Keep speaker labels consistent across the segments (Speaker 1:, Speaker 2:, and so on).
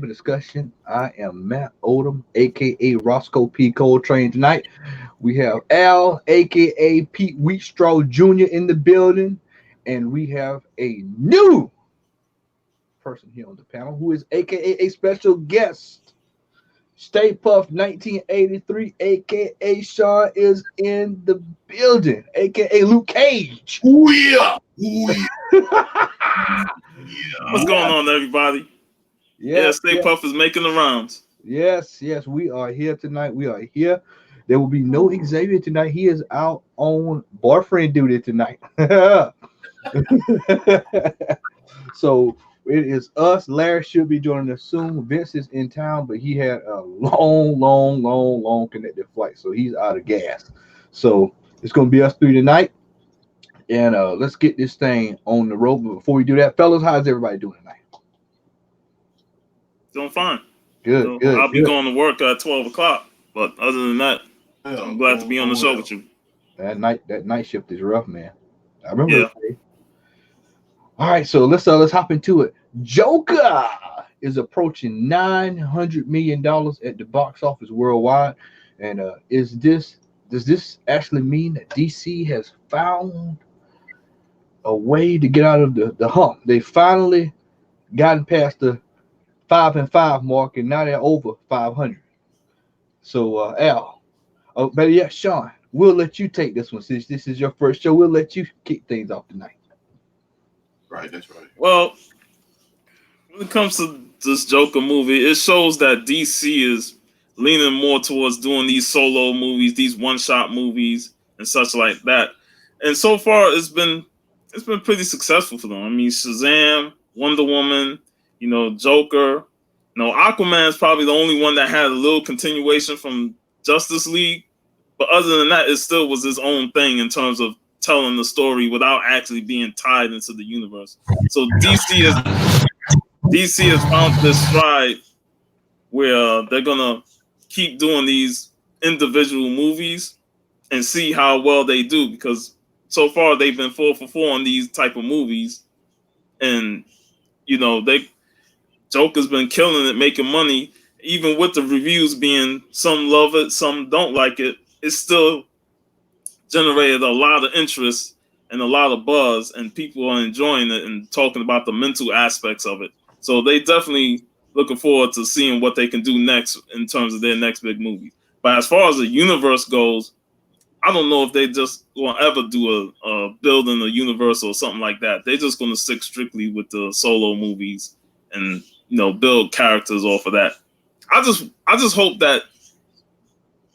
Speaker 1: Discussion. I am Matt Odom, aka Roscoe P. Coltrane. Tonight we have Al, aka Pete Wheatstraw Jr. in the building, and we have a new person here on the panel who is aka a special guest. Staypuff1983, aka Sean, is in the building, aka Luke Cage.
Speaker 2: Ooh yeah. Ooh yeah.
Speaker 3: What's going on, everybody? Stay Puff is making the rounds.
Speaker 1: Yes, we are here tonight. We are here. There will be no Xavier tonight. He is out on boyfriend duty tonight. So it is us. Larry should be joining us soon. Vince is in town, but he had a long connected flight, so he's out of gas. So it's going to be us three tonight. And let's get this thing on the road. But before we do that, fellas, how's everybody doing tonight?
Speaker 3: Doing fine.
Speaker 1: Good.
Speaker 3: I'll be going to work at 12 o'clock. But other than that, I'm glad to be on the show with you.
Speaker 1: That night shift is rough, man. I remember.
Speaker 3: Yeah.
Speaker 1: All right, so let's hop into it. Joker is approaching $900 million at the box office worldwide. And does this actually mean that DC has found a way to get out of the hump? They finally gotten past the 5-5 mark, and now they're over 500. So Al, better yet, Sean, we'll let you take this one since this is your first show. We'll let you kick things off tonight.
Speaker 2: Right, that's right.
Speaker 3: Well, when it comes to this Joker movie, it shows that DC is leaning more towards doing these solo movies, these one-shot movies, and such like that. And so far, it's been pretty successful for them. I mean, Shazam, Wonder Woman, Joker. Aquaman's probably the only one that had a little continuation from Justice League. But other than that, it still was its own thing in terms of telling the story without actually being tied into the universe. So DC has found this stride where they're gonna keep doing these individual movies and see how well they do, because so far they've been 4 for 4 on these type of movies, and Joker's been killing it, making money, even with the reviews being some love it, some don't like it. It's still generated a lot of interest and a lot of buzz, and people are enjoying it and talking about the mental aspects of it. So they definitely looking forward to seeing what they can do next in terms of their next big movie. But as far as the universe goes, I don't know if they just will ever do a building a universe or something like that. They're just going to stick strictly with the solo movies and build characters off of that. I just hope that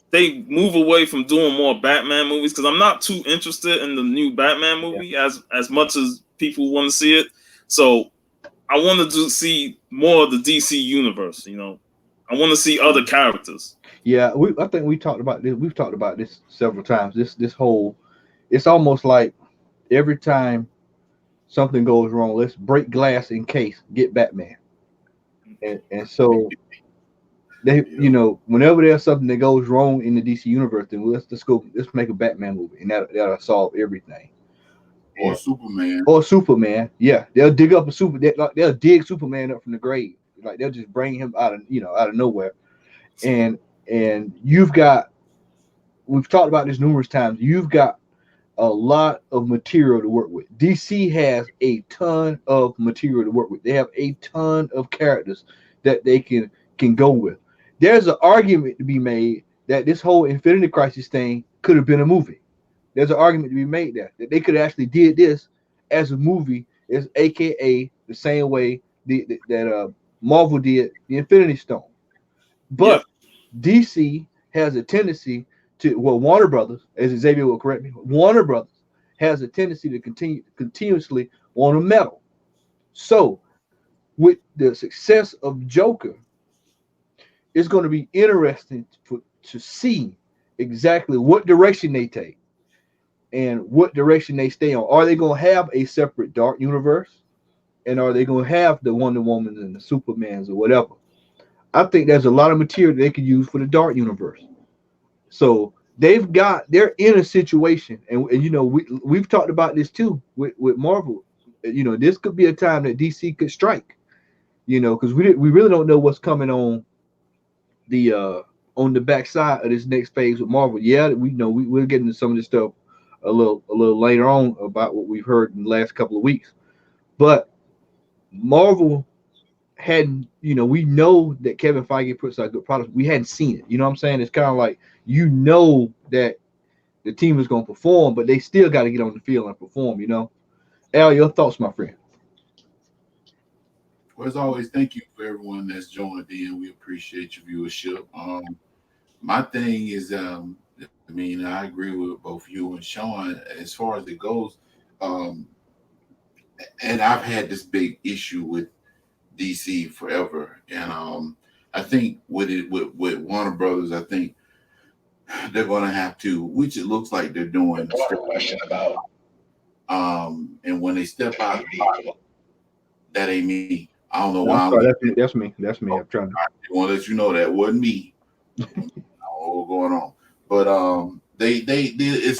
Speaker 3: they move away from doing more Batman movies, because I'm not too interested in the new Batman movie as much as people want to see it. So I wanted to see more of the DC universe. I want to see other characters.
Speaker 1: Yeah, I think we talked about this. We've talked about this several times. This whole, it's almost like every time something goes wrong, let's break glass in case, get Batman. And so they, whenever there's something that goes wrong in the DC universe, then let's make a Batman movie, and that'll solve everything.
Speaker 2: Or Superman.
Speaker 1: Or Superman. Yeah, they'll dig up they'll dig Superman up from the grave. Like they'll just bring him out of nowhere. And we've talked about this numerous times. You've got a lot of material to work with. DC has a ton of material to work with. They have a ton of characters that they can go with. There's an argument to be made that this whole Infinity Crisis thing could have been a movie. There's an argument to be made there that they could have actually did this as a movie, as AKA the same way that Marvel did the Infinity Stone. But DC has a tendency to, Warner Brothers, as Xavier will correct me, Warner Brothers has a tendency to continuously want to meddle. So with the success of Joker, it's going to be interesting to see exactly what direction they take and what direction they stay on. Are they going to have a separate dark universe? And are they going to have the Wonder Womans and the Supermans or whatever? I think there's a lot of material they can use for the dark universe. So they're in a situation, and we've talked about this too with Marvel. This could be a time that DC could strike you know, because we really don't know what's coming on the backside of this next phase with Marvel. Yeah, we know we'll get into some of this stuff a little later on about what we've heard in the last couple of weeks. But Marvel hadn't, we know that Kevin Feige puts out good products. We hadn't seen it. You know what I'm saying? It's kind of like that the team is going to perform, but they still got to get on the field and perform. Al, your thoughts, my friend?
Speaker 2: Well, as always, thank you for everyone that's joined in. We appreciate your viewership. My thing is, I agree with both you and Sean as far as it goes. Um, and I've had this big issue with DC forever, and I think with Warner Brothers, I think they're going to have to, which it looks like they're doing. Question about. And when they step out, that ain't me. I don't know why.
Speaker 1: That's me. I'm trying to.
Speaker 2: I want to let you know that wasn't me. I don't know what's going on, but they're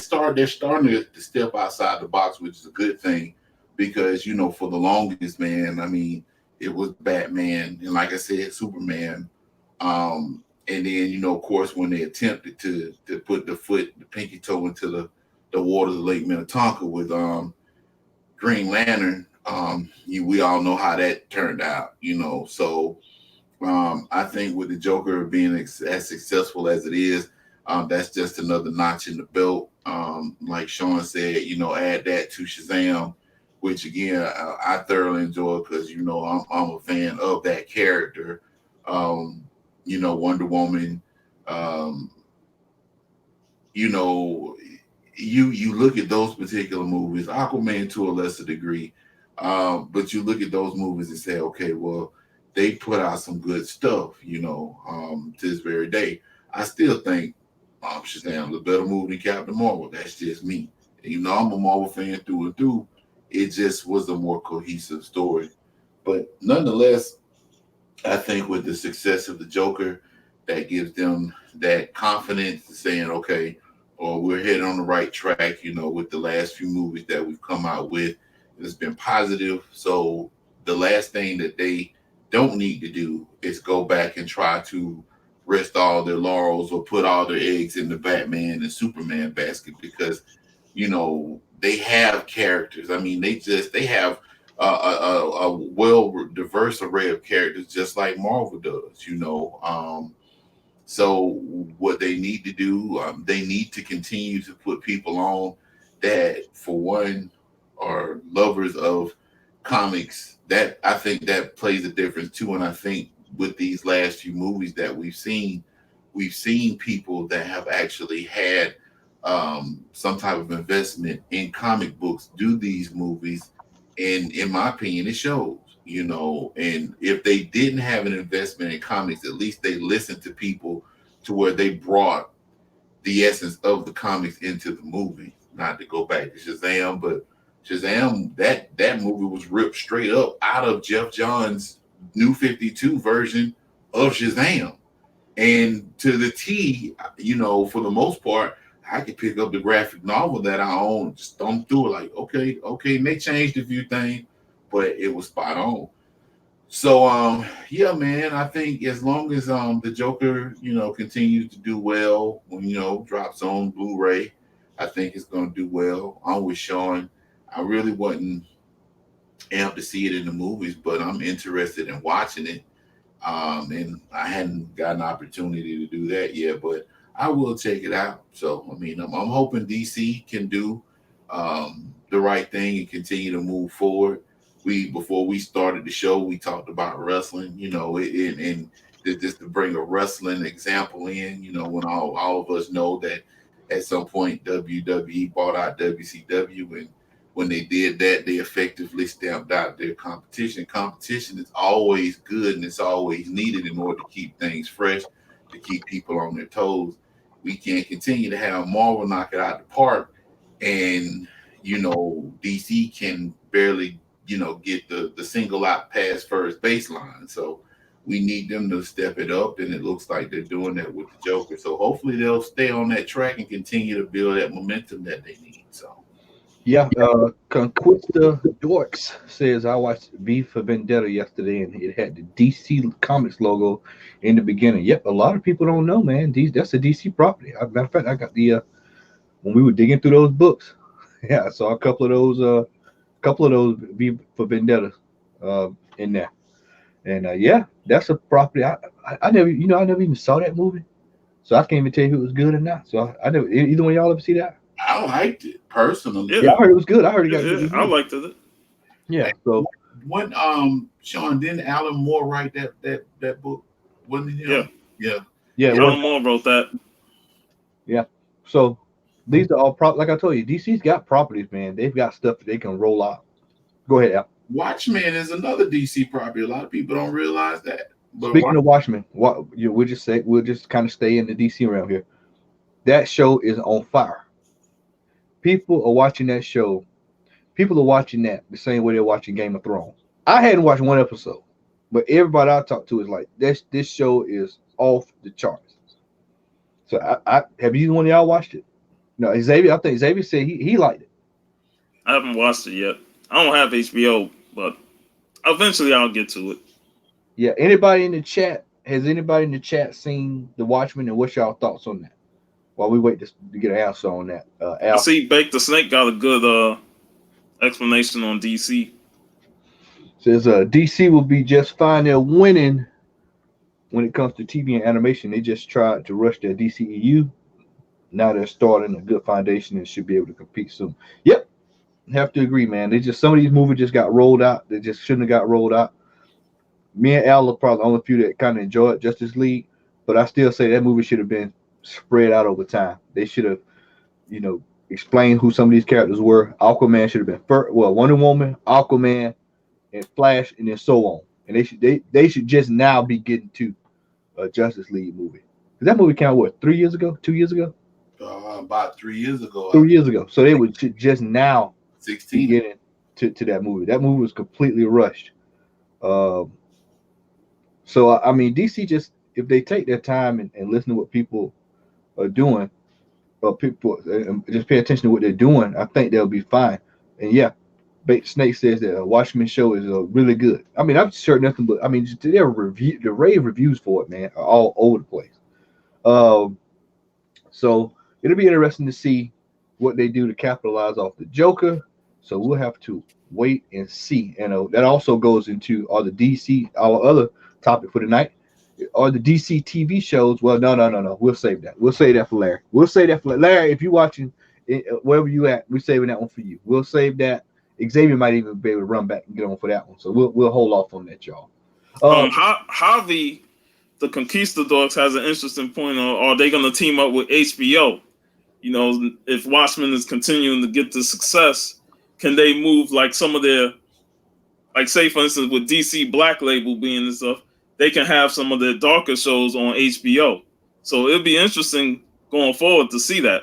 Speaker 2: starting to step outside the box, which is a good thing, because for the longest, man, I mean, it was Batman and, like I said, Superman, and then of course when they attempted to put the pinky toe into the waters of Lake Minnetonka with Green Lantern, we all know how that turned out, so. I think with the Joker being as successful as it is, that's just another notch in the belt. Like Sean said, add that to Shazam, which again I thoroughly enjoy because I'm a fan of that character. Wonder Woman. You look at those particular movies, Aquaman to a lesser degree, but you look at those movies and say, okay, well, they put out some good stuff, to this very day. I still think Shazam is a better movie than Captain Marvel. That's just me. And, I'm a Marvel fan through and through. It just was a more cohesive story. But nonetheless, I think with the success of the Joker, that gives them that confidence to saying, okay, or we're headed on the right track, with the last few movies that we've come out with. It's been positive. So the last thing that they don't need to do is go back and try to rest all their laurels or put all their eggs in the Batman and Superman basket, because they have characters. I mean, they have a well diverse array of characters, just like Marvel does. So what they need to do, they need to continue to put people on that, for one, are lovers of comics. That I think that plays a difference too. And I think with these last few movies that we've seen people that have actually had some type of investment in comic books do these movies, and in my opinion, it shows. And if they didn't have an investment in comics, at least they listened to people to where they brought the essence of the comics into the movie. Not to go back to Shazam, but Shazam, that movie was ripped straight up out of Jeff Johns' New 52 version of Shazam. And to the T, for the most part, I could pick up the graphic novel that I own, just thumb through it like, okay, and they changed a few things, but it was spot on. So, yeah, man, I think as long as the Joker, continues to do well when, drops on Blu-ray, I think it's going to do well. I'm with Sean. I really wasn't amped to see it in the movies, but I'm interested in watching it. And I hadn't got an opportunity to do that yet, but I will check it out. So, I mean, I'm hoping DC can do the right thing and continue to move forward. Before we started the show, we talked about wrestling, and just to bring a wrestling example in, when all of us know that at some point WWE bought out WCW, and when they did that, they effectively stamped out their competition. Competition is always good and it's always needed in order to keep things fresh, to keep people on their toes. We can't continue to have Marvel knock it out the park, and DC can barely get the single out past first baseline. So we need them to step it up, and it looks like they're doing that with the Joker. So hopefully they'll stay on that track and continue to build that momentum that they need. So
Speaker 1: Yeah, Conquista Dorks says I watched V for Vendetta yesterday and it had the DC Comics logo in the beginning. Yep, a lot of people don't know, man. That's a DC property. Matter of fact, I got the when we were digging through those books, yeah, I saw a couple of those V for Vendetta in there. And yeah, that's a property. I never, I never even saw that movie, so I can't even tell you if it was good or not. So I never. Either one of y'all ever see that?
Speaker 2: I liked it personally.
Speaker 1: Yeah,
Speaker 3: Yeah,
Speaker 1: I heard it was good. I heard it got good
Speaker 3: yeah, I
Speaker 1: reviews.
Speaker 3: liked it.
Speaker 1: Yeah,
Speaker 2: Hey,
Speaker 1: so
Speaker 2: when Sean, didn't Alan Moore write that book? Wasn't it
Speaker 3: Yeah,
Speaker 2: him? Yeah.
Speaker 1: yeah, it
Speaker 2: Yeah.
Speaker 1: was.
Speaker 3: Alan Moore wrote that.
Speaker 1: Yeah, so these are all like I told you, DC's got properties, man. They've got stuff that they can roll out. Go ahead, Al.
Speaker 2: Watchmen is another DC property. A lot of people don't realize that. But
Speaker 1: Speaking of Watchmen, we'll just kind of stay in the DC realm here. That show is on fire. People are watching that show. People are watching that the same way they're watching Game of Thrones. I hadn't watched one episode, but everybody I talked to is like, this show is off the charts. So I have either one of y'all watched it? No, Xavier. I think Xavier said he liked it.
Speaker 3: I haven't watched it yet. I don't have HBO, but eventually I'll get to it.
Speaker 1: Yeah. Anybody in the chat? Has anybody in the chat seen The Watchmen, and what's y'all thoughts on that? While we wait to get an answer on that,
Speaker 3: I
Speaker 1: Al
Speaker 3: see Bake the Snake got a good explanation on DC.
Speaker 1: says DC will be just fine. They're winning when it comes to TV and animation. They just tried to rush their DCEU. Now they're starting a good foundation and should be able to compete soon. Yep, have to agree, man. They just some of these movies just got rolled out. They just shouldn't have got rolled out. Me and Al are probably the only few that kind of enjoyed Justice League, but I still say that movie should have been spread out over time. They should have, explained who some of these characters were. Aquaman should have been first. Well, Wonder Woman, Aquaman, and Flash, and then so on. And they should just now be getting to a Justice League movie. Because that movie came out, what, 3 years ago? 2 years ago?
Speaker 2: about 3 years ago.
Speaker 1: 3 years ago. So they would just now be
Speaker 2: 16.
Speaker 1: getting to that movie. That movie was completely rushed. So, I mean, DC just, if they take their time and listen to what people are doing, or people just pay attention to what they're doing, I think they'll be fine. And yeah, Bait Snake says that a Watchmen show is really good. I mean, I've heard nothing but, I mean, their review, the rave reviews for it, man, are all over the place. So it'll be interesting to see what they do to capitalize off the Joker. So we'll have to wait and see. And that also goes into our other topic for tonight, are the DC TV shows. Well, no. We'll save that. We'll save that for Larry. Larry, if you're watching, wherever you at, we're saving that one for you. We'll save that. Xavier might even be able to run back and get on for that one. So we'll hold off on that, y'all.
Speaker 3: Javi, the Conquistadors, has an interesting point on, are they going to team up with HBO? If Watchmen is continuing to get the success, can they move like some of their, like say for instance with DC Black Label being and stuff, they can have some of their darker shows on HBO. So it'll be interesting going forward to see that.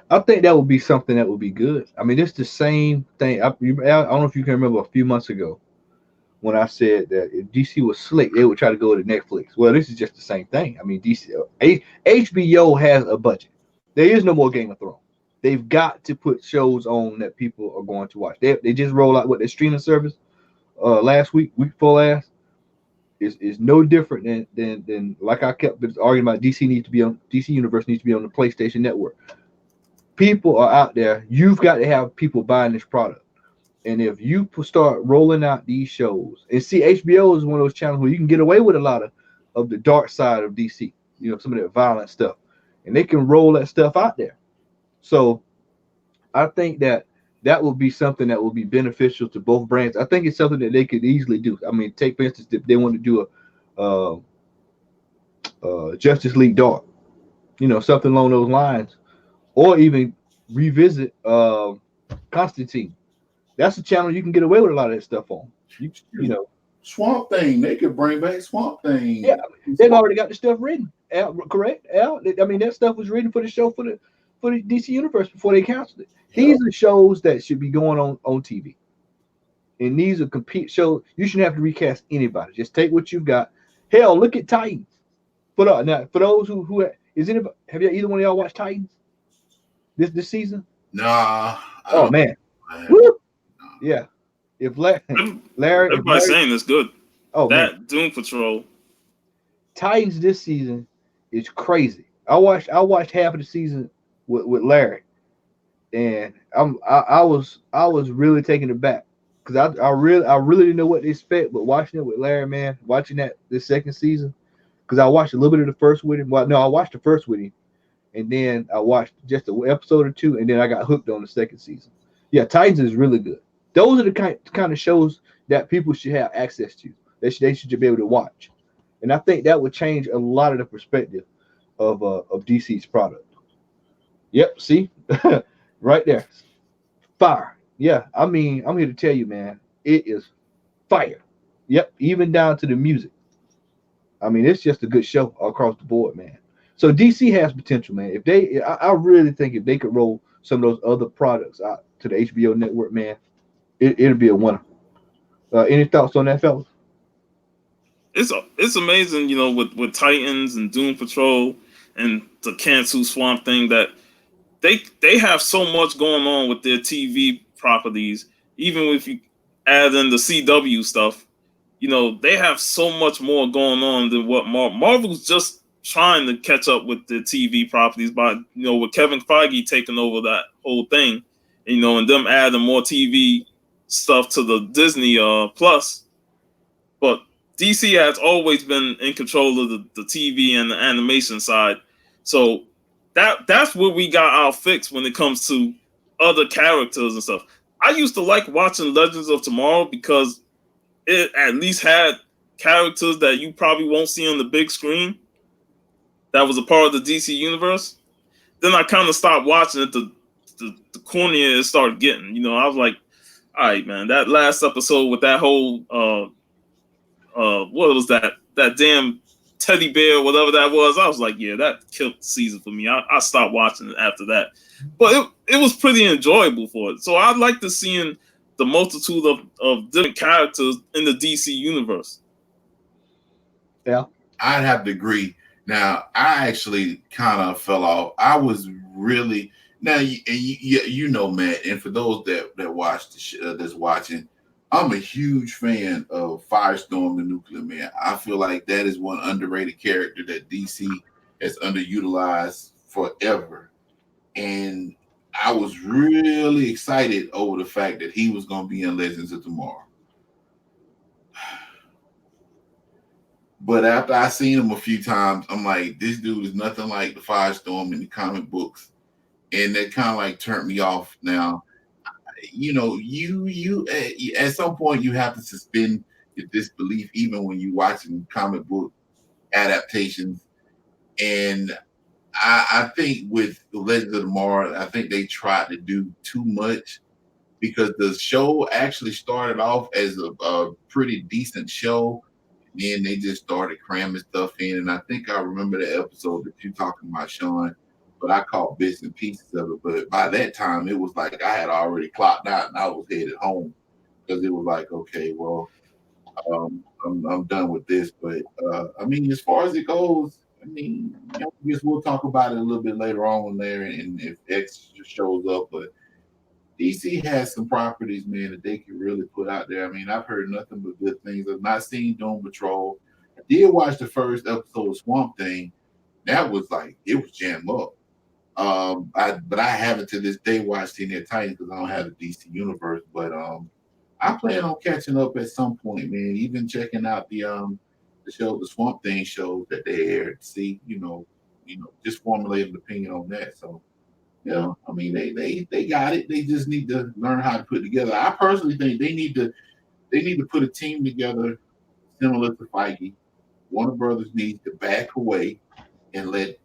Speaker 1: I think that would be something that would be good. I mean, it's the same thing. I don't know if you can remember a few months ago when I said that if DC was slick, they would try to go to Netflix. Well, this is just the same thing. I mean, HBO has a budget. There is no more Game of Thrones. They've got to put shows on that people are going to watch. They just roll out their streaming service last week before last. Is no different than like I kept arguing about. DC Universe needs to be on the PlayStation Network. People are out there. You've got to have people buying this product. And if you start rolling out these shows, and see, HBO is one of those channels where you can get away with a lot of the dark side of DC, some of that violent stuff, and they can roll that stuff out there. So I think that will be something that will be beneficial to both brands. I think it's something that they could easily do. I mean, take for instance, if they want to do a Justice League Dark, something along those lines, or even revisit Constantine. That's a channel you can get away with a lot of that stuff on. You know,
Speaker 2: Swamp Thing. They could bring back Swamp Thing.
Speaker 1: Yeah, they've already got the stuff written. Al, correct, Al? I mean, that stuff was written for the show for the DC Universe before they canceled it. Yeah. These are shows that should be going on TV, and these are compete shows. You shouldn't have to recast anybody. Just take what you've got. Hell, look at Titans. Now, for those who is anybody, have either one of y'all watched Titans this season?
Speaker 2: Nah.
Speaker 1: Oh man.
Speaker 2: Nah.
Speaker 1: Woo! Yeah. If Larry,
Speaker 3: Everybody's saying it's good.
Speaker 1: Oh man,
Speaker 3: That Doom Patrol.
Speaker 1: Titans this season is crazy. I watched half of the season with Larry, and I was really taken aback because I really didn't know what to expect. But watching it with Larry, man, watching this second season, because I watched a little bit of the first with him. Well, no, I watched the first with him, and then I watched just an episode or two, and then I got hooked on the second season. Yeah, Titans is really good. Those are the kind of shows that people should have access to. They should be able to watch, and I think that would change a lot of the perspective of DC's product. Yep, see, right there, fire. Yeah, I mean, I'm here to tell you, man, it is fire. Yep, even down to the music. I mean, it's just a good show across the board, man. So DC has potential, man. I really think if they could roll some of those other products out to the HBO network, man, it'll be a winner. Any thoughts on that, fellas?
Speaker 3: It's amazing, you know, with Titans and Doom Patrol and the cancel Swamp Thing that they have so much going on with their TV properties. Even if you add in the CW stuff, you know, they have so much more going on than what Marvel's just trying to catch up with the TV properties by, you know, with Kevin Feige taking over that whole thing, you know, and them adding more TV stuff to the Disney Plus. But DC has always been in control of the TV and the animation side. So that's where we got our fix when it comes to other characters and stuff. I used to like watching Legends of Tomorrow because it at least had characters that you probably won't see on the big screen that was a part of the DC universe. Then I kind of stopped watching it the cornier it started getting. You know, I was like, all right, man, that last episode with that whole what was that damn teddy bear, whatever that was, I was like, yeah, that killed the season for me. I stopped watching it after that. But it was pretty enjoyable for it. So I like to seeing the multitude of different characters in the DC universe.
Speaker 1: Yeah.
Speaker 2: I'd have to agree. Now, I actually kind of fell off. I was really now, you know, Matt, and for those that watch that's watching, I'm a huge fan of Firestorm, the Nuclear Man. I feel like that is one underrated character that DC has underutilized forever, and I was really excited over the fact that he was going to be in Legends of Tomorrow. But after I seen him a few times, I'm like, this dude is nothing like the Firestorm in the comic books. And that kind of like turned me off. Now, you know, you at some point you have to suspend your disbelief even when you're watching comic book adaptations. And I think with the Legends of Tomorrow, I think they tried to do too much because the show actually started off as a pretty decent show. Then they just started cramming stuff in. And I think I remember the episode that you're talking about, Sean, but I caught bits and pieces of it. But by that time, it was like I had already clocked out and I was headed home because it was like, okay, well, I'm done with this. But I mean, as far as it goes, I mean, you know, I guess we'll talk about it a little bit later on there and if X just shows up. But DC has some properties, man, that they can really put out there. I mean, I've heard nothing but good things. I've not seen Doom Patrol. I did watch the first episode of Swamp Thing. That was like, it was jammed up. But I haven't to this day watched any of Titans because I don't have the DC universe. But I plan on catching up at some point, man. Even checking out the show, the Swamp Thing show that they aired. See, you know, just formulate an opinion on that. So. You know, I mean, they got it. They just need to learn how to put it together. I personally think they need to put a team together similar to Feige. Warner Brothers needs to back away and let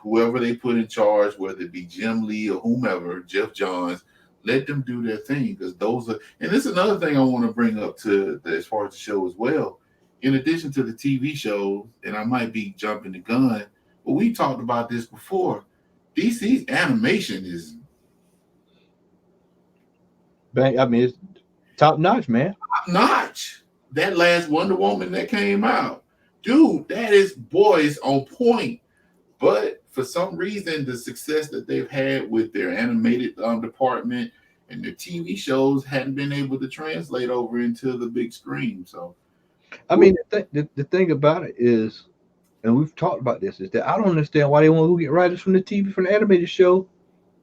Speaker 2: whoever they put in charge, whether it be Jim Lee or whomever, Jeff Johns, let them do their thing because those are. And this is another thing I want to bring up as far as the show as well. In addition to the TV shows, and I might be jumping the gun, but we talked about this before. DC's animation is,
Speaker 1: I mean, it's top notch, man.
Speaker 2: Top notch. That last Wonder Woman that came out, dude, that is boys on point. But for some reason, the success that they've had with their animated department and their TV shows hadn't been able to translate over into the big screen. So,
Speaker 1: I mean, the thing about it is, and we've talked about this, is that I don't understand why they want to go get writers from the TV, from the animated show,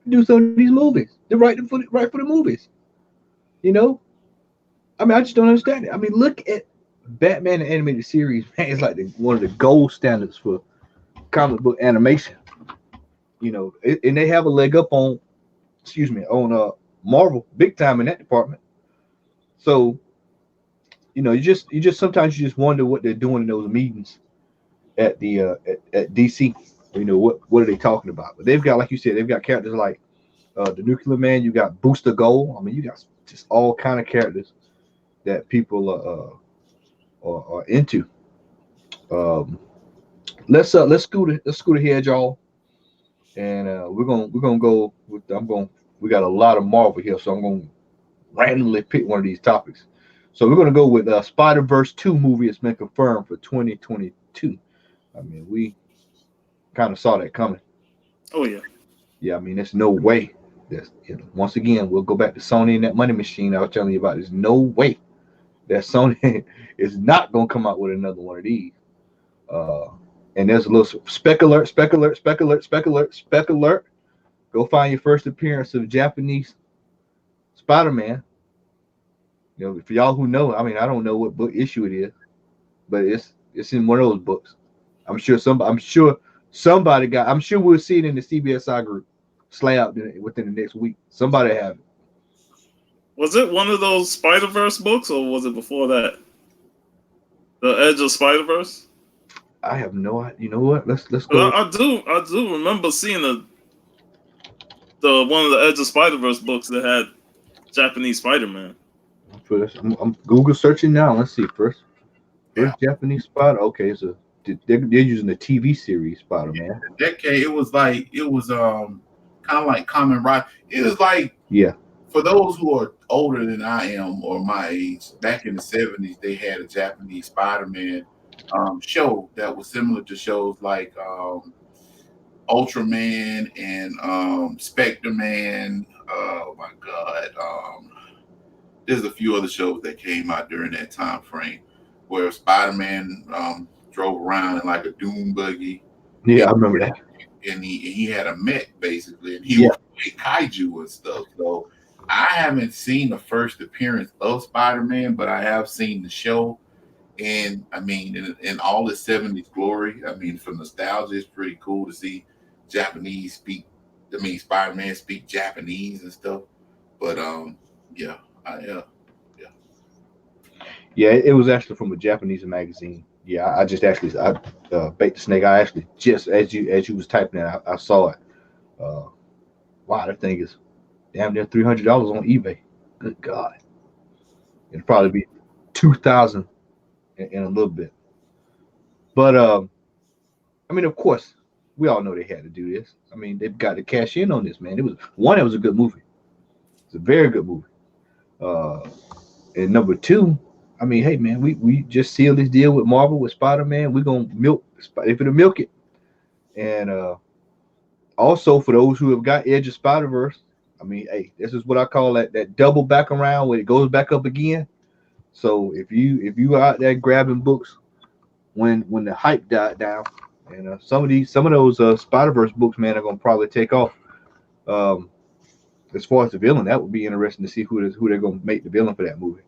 Speaker 1: to do some of these movies. They write for the movies. You know? I mean, I just don't understand it. I mean, look at Batman the animated series, man. It's like one of the gold standards for comic book animation. You know, and they have a leg up on, on Marvel big time in that department. So, you know, you just sometimes you just wonder what they're doing in those meetings at the at DC. You know, what are they talking about? But they've got, like you said, they've got characters like the Nuclear Man. You got Booster Gold. I mean, you got just all kind of characters that people are into. Let's scoot ahead, y'all, and we're gonna go with we got a lot of Marvel here, so I'm gonna randomly pick one of these topics. So we're gonna go with Spider-Verse 2 movie. It's been confirmed for 2022. I mean, we kind of saw that coming.
Speaker 3: Oh yeah.
Speaker 1: Yeah, I mean, there's no way. There's, you know, once again, we'll go back to Sony and that money machine I was telling you about. There's no way that Sony is not gonna come out with another one of these. And there's a little spec alert. Go find your first appearance of Japanese Spider-Man. You know, for y'all who know, I mean, I don't know what book issue it is, but it's in one of those books. I'm sure somebody got. I'm sure we'll see it in the CBSI group slab within the next week. Somebody have it.
Speaker 3: Was it one of those Spider-Verse books, or was it before that? The Edge of Spider-Verse?
Speaker 1: I have no idea. You know what? Let's go.
Speaker 3: I do remember seeing the one of the Edge of Spider-Verse books that had Japanese Spider-Man.
Speaker 1: I'm Google searching now. Let's see first Japanese Spider. Okay, so they're using the TV series Spider-Man.
Speaker 2: The decade, it was kind of like Kamen Rider. It was like,
Speaker 1: yeah.
Speaker 2: For those who are older than I am or my age, back in the 70s, they had a Japanese Spider-Man show that was similar to shows like Ultraman and Spectre-Man. Oh my God. There's a few other shows that came out during that time frame where Spider-Man drove around in like a dune buggy.
Speaker 1: Yeah, I remember that.
Speaker 2: And he had a mech basically, and he would play kaiju and stuff. So I haven't seen the first appearance of Spider-Man, but I have seen the show. And I mean, in all its 70s glory, I mean, for nostalgia, it's pretty cool to see Spider-Man speak Japanese and stuff. But yeah,
Speaker 1: it was actually from a Japanese magazine. Yeah, I bait the snake. I actually just as you was typing it, I saw it. Wow, that thing is damn near $300 on eBay. Good God, it'll probably be 2,000 in a little bit. But I mean, of course, we all know they had to do this. I mean, they've got to cash in on this, man. It was a good movie. It's a very good movie. And number two, I mean, hey man, we just sealed this deal with Marvel with Spider-Man. We're gonna milk it. And also for those who have got Edge of Spider-Verse, I mean, hey, this is what I call that double back around when it goes back up again. So if you are out there grabbing books when the hype died down, and some of those Spider-Verse books, man, are gonna probably take off. As far as the villain, that would be interesting to see who they're gonna make the villain for that movie.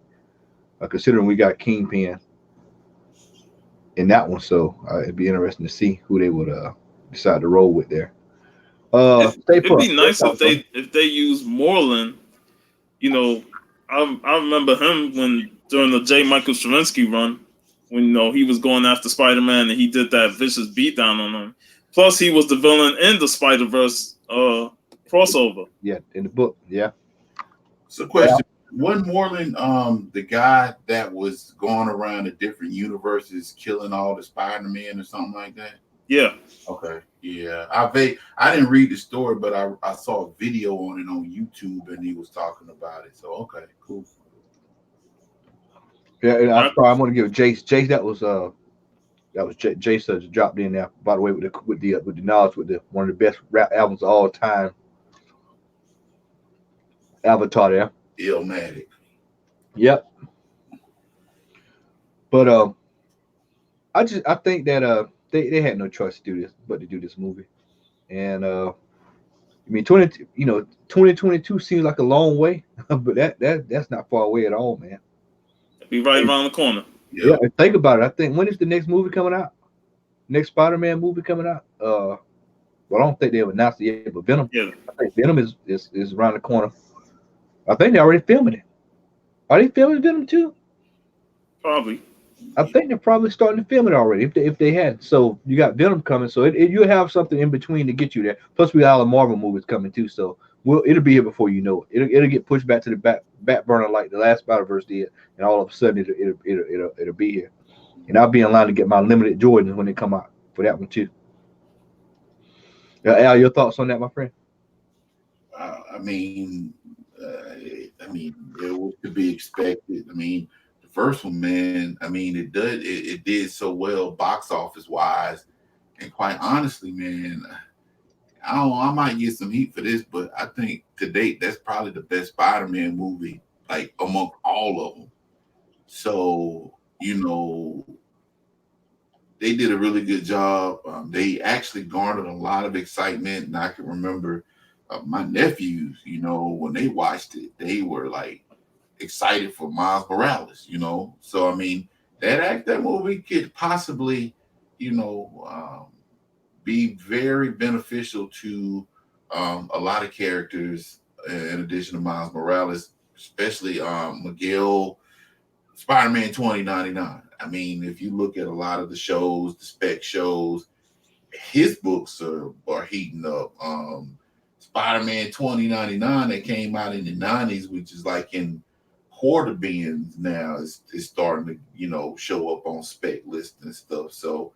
Speaker 1: Considering we got Kingpin in that one, so it'd be interesting to see who they would decide to roll with there.
Speaker 3: It'd be nice if they use Moreland. You know, I remember him during the J. Michael Straczynski run, when he was going after Spider-Man and he did that vicious beatdown on him. Plus, he was the villain in the Spider-Verse crossover.
Speaker 1: Yeah, in the book. Yeah.
Speaker 2: So, question. Wasn't Moreland the guy that was going around the different universes killing all the Spider-Man or something like that?
Speaker 3: Yeah.
Speaker 2: Okay. Yeah. I didn't read the story, but I saw a video on it on YouTube and he was talking about it. So okay, cool.
Speaker 1: Yeah, and I'm going to give Jace. Jace, that was That was Jay Such dropped in there. By the way, with the knowledge with the one of the best rap albums of all time. Avatar there.
Speaker 2: Illmatic.
Speaker 1: Yep. But I think that they had no choice to do this but to do this movie. And I mean 2022 seems like a long way, but that's not far away at all, man.
Speaker 3: Be right around the corner.
Speaker 1: Yeah, and think about it. I think when is the next movie coming out? Next Spider-Man movie coming out? Well, I don't think they've announced it yet, but Venom.
Speaker 3: Yeah.
Speaker 1: I think Venom is around the corner. I think they're already filming it. Are they filming Venom too?
Speaker 3: Probably.
Speaker 1: I think they're probably starting to film it already. If they had, so you got Venom coming, so you have something in between to get you there. Plus, we got all the Marvel movies coming too, so it'll be here before you know it. It'll get pushed back to the back burner like the last Spider-Verse did, and all of a sudden it'll be here. And I'll be in line to get my limited Jordans when they come out for that one too. Al, your thoughts on that, my friend?
Speaker 2: I mean, it was to be expected. I mean, the first one, man. I mean, it did so well box office wise, and quite honestly, man, I might get some heat for this, but I think to date that's probably the best Spider-Man movie, like among all of them. So they did a really good job. They actually garnered a lot of excitement, and I can remember my nephews, when they watched it, they were like excited for Miles Morales, So I mean, that movie could possibly, be very beneficial to a lot of characters in addition to Miles Morales, especially Miguel, Spider-Man 2099. I mean, if you look at a lot of the shows, the spec shows, his books are heating up. Spider-Man 2099 that came out in the 90s, which is like in quarter bins now, is starting to, show up on spec lists and stuff. So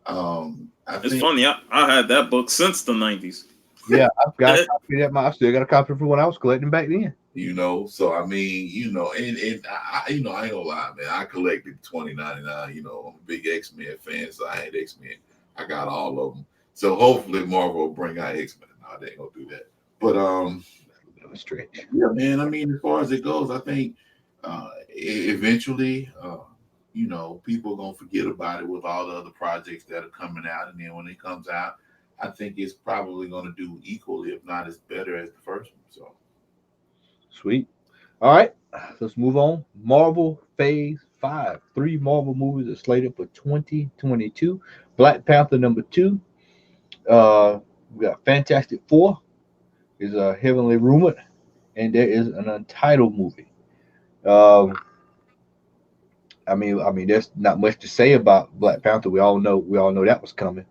Speaker 3: it's funny. I had that book since the 90s.
Speaker 1: Yeah, I've got a copy of that. I still got a copy from when I was collecting back then.
Speaker 2: So I mean, and I ain't gonna lie, man. I collected 2099. I'm a big X-Men fan, so I had X-Men. I got all of them. So hopefully Marvel will bring out X-Men. No, they ain't gonna do that. But
Speaker 1: stretch.
Speaker 2: Yeah, man. I mean, as far as it goes, I think eventually, people are gonna forget about it with all the other projects that are coming out, and then when it comes out, I think it's probably gonna do equally, if not as better as the first one. So.
Speaker 1: Sweet. All right, let's move on. Marvel Phase 5. 3 Marvel movies are slated for 2022. Black Panther #2. We got Fantastic Four is heavily rumored, and there is an Untitled movie. I mean, there's not much to say about Black Panther. We all know that was coming,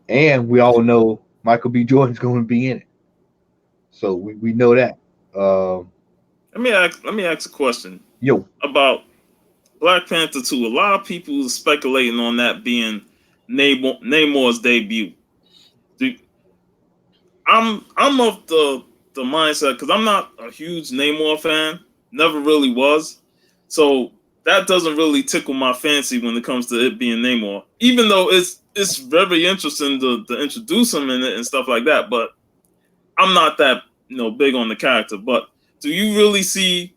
Speaker 1: and we all know Michael B. Jordan's going to be in it. So we know that.
Speaker 3: Let me ask a question.
Speaker 1: Yo,
Speaker 3: about Black Panther 2. A lot of people are speculating on that being Namor's debut. I'm of the mindset, because I'm not a huge Namor fan, never really was. So that doesn't really tickle my fancy when it comes to it being Namor. Even though it's very interesting to introduce him in it and stuff like that, but I'm not that big on the character. But do you really see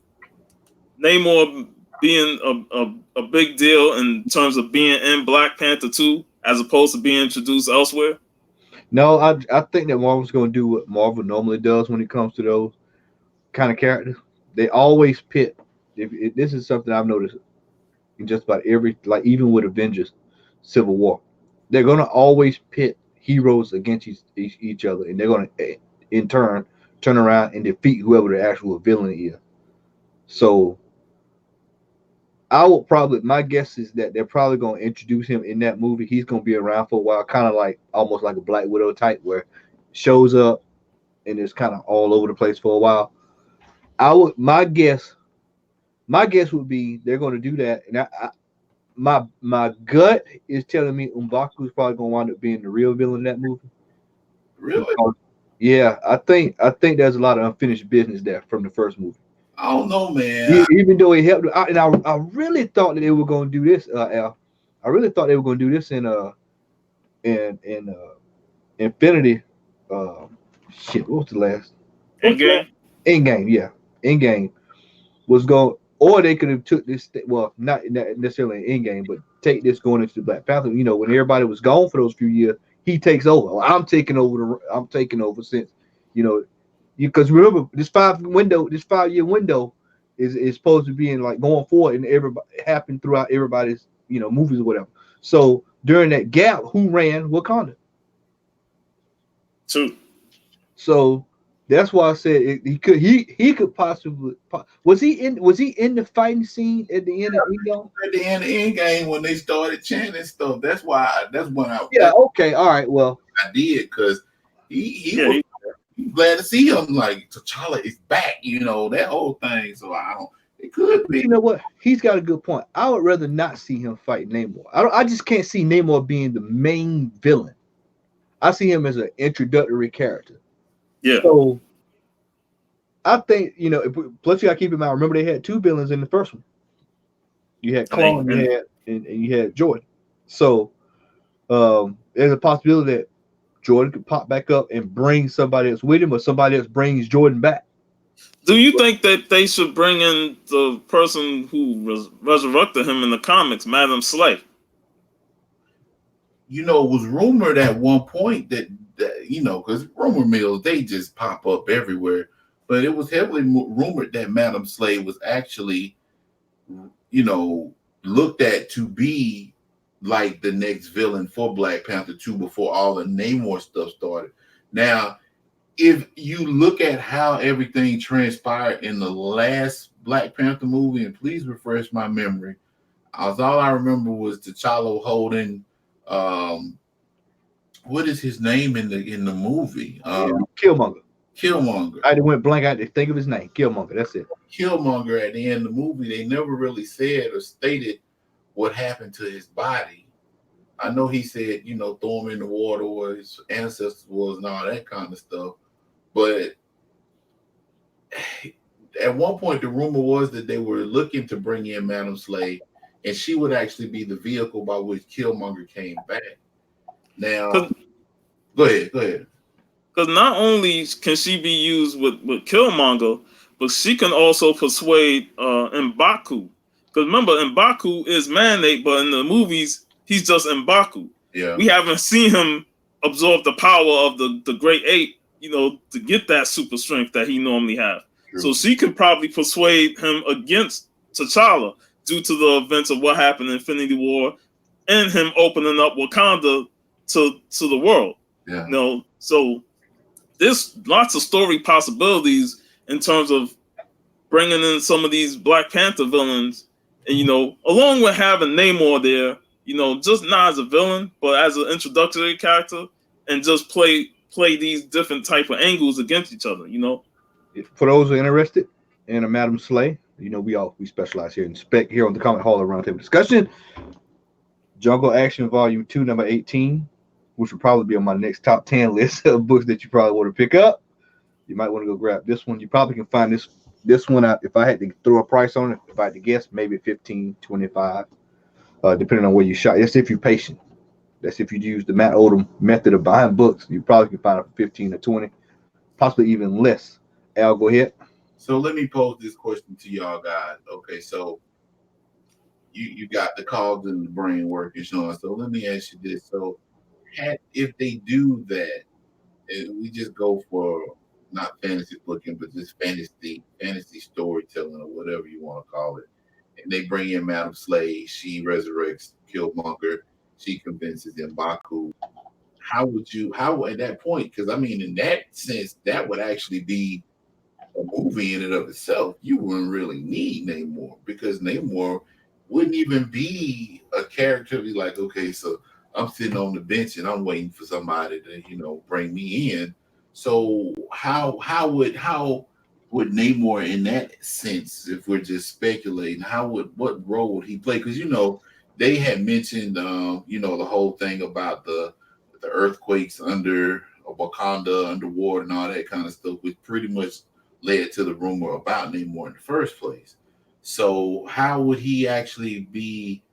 Speaker 3: Namor being a big deal in terms of being in Black Panther 2 as opposed to being introduced elsewhere?
Speaker 1: No, I think that Marvel's going to do what Marvel normally does when it comes to those kind of characters. They always pit. This is something I've noticed in just about every, like even with Avengers, Civil War, they're going to always pit heroes against each other, and they're going to in turn turn around and defeat whoever the actual villain is. So my guess is that they're probably going to introduce him in that movie. He's going to be around for a while, kind of like almost like a Black Widow type, where shows up and is kind of all over the place for a while. My guess would be they're going to do that, and my gut is telling me M'Baku is probably going to wind up being the real villain in that movie.
Speaker 2: Really?
Speaker 1: Yeah, I think there's a lot of unfinished business there from the first movie.
Speaker 2: I don't know, man.
Speaker 1: Even though it helped, and I really thought that they were going to do this, Al. I really thought they were going to do this in Infinity. Shit, what was the last?
Speaker 3: Endgame.
Speaker 1: Endgame, yeah. Endgame was going, or they could have took this. Well, not necessarily in Endgame, but take this going into the Black Panther. You know, when everybody was gone for those few years, he takes over. Well, I'm taking over since, you know, because remember this 5-year window is supposed to be in like going forward, and everybody happened throughout everybody's movies or whatever. So during that gap, who ran Wakanda?
Speaker 3: True.
Speaker 1: So that's why I said he could possibly was he in the fighting scene at the end of Endgame?
Speaker 2: At the end of Endgame when they started chanting stuff, that's when
Speaker 1: Okay, all right, well
Speaker 2: I did because he was glad to see him. Like T'Challa is back, that whole thing. So it could be.
Speaker 1: You know what? He's got a good point. I would rather not see him fight Namor. I just can't see Namor being the main villain. I see him as an introductory character.
Speaker 3: Yeah.
Speaker 1: So I think plus you gotta keep in mind. Remember, they had 2 villains in the first one. You had Claw and you had Jordan. So there's a possibility that Jordan could pop back up and bring somebody else with him, or somebody else brings Jordan back.
Speaker 3: Do you think that they should bring in the person who resurrected him in the comics, Madam Slay?
Speaker 2: It was rumored at one point that because rumor mills, they just pop up everywhere. But it was heavily rumored that Madam Slay was actually, looked at to be like the next villain for Black Panther 2 before all the Namor stuff started. Now, if you look at how everything transpired in the last Black Panther movie, and please refresh my memory, all I remember was T'Challa holding what is his name in the movie?
Speaker 1: Killmonger.
Speaker 2: I
Speaker 1: went blank. I had to think of his name. Killmonger. That's it.
Speaker 2: Killmonger at the end of the movie. They never really said or stated what happened to his body. I know he said, throw him in the water where his ancestors was and all that kind of stuff. But at one point, the rumor was that they were looking to bring in Madam Slay, and she would actually be the vehicle by which Killmonger came back. Now, go ahead.
Speaker 3: Because not only can she be used with Killmonger, but she can also persuade M'Baku. Because remember, M'Baku is man-made, but in the movies, he's just M'Baku.
Speaker 2: Yeah.
Speaker 3: We haven't seen him absorb the power of the Great Ape, to get that super strength that he normally has. True. So she could probably persuade him against T'Challa due to the events of what happened in Infinity War and him opening up Wakanda to the world.
Speaker 2: Yeah.
Speaker 3: So there's lots of story possibilities in terms of bringing in some of these Black Panther villains, and along with having Namor there, just not as a villain, but as an introductory character, and just play these different type of angles against each other.
Speaker 1: For those who are interested in a Madam Slay, we specialize here in spec here on the Comic Hall of Roundtable Discussion. Jungle Action Volume 2, number 18. Which will probably be on my next top 10 list of books that you probably want to pick up. You might want to go grab this one. You probably can find this one out. If I had to throw a price on it, if I had to guess, maybe 15, 25, depending on where you shop. That's if you're patient. That's if you use the Matt Odom method of buying books. You probably can find it for 15 or 20, possibly even less. Al, go ahead.
Speaker 2: So let me pose this question to y'all guys. Okay, so you got the cogs in the brain working, Sean. So let me ask you this. So if they do that, and we just go for not fantasy booking, but just fantasy storytelling or whatever you want to call it, and they bring in Madam Slay, she resurrects Killmonger, she convinces M'Baku. How at that point? Because in that sense, that would actually be a movie in and of itself. You wouldn't really need Namor, because Namor wouldn't even be a character to be like, okay, so I'm sitting on the bench and I'm waiting for somebody to, bring me in. So how would Namor in that sense, if we're just speculating, what role would he play? Because they had mentioned the whole thing about the earthquakes under Wakanda, underwater, and all that kind of stuff, which pretty much led to the rumor about Namor in the first place. So how would he actually be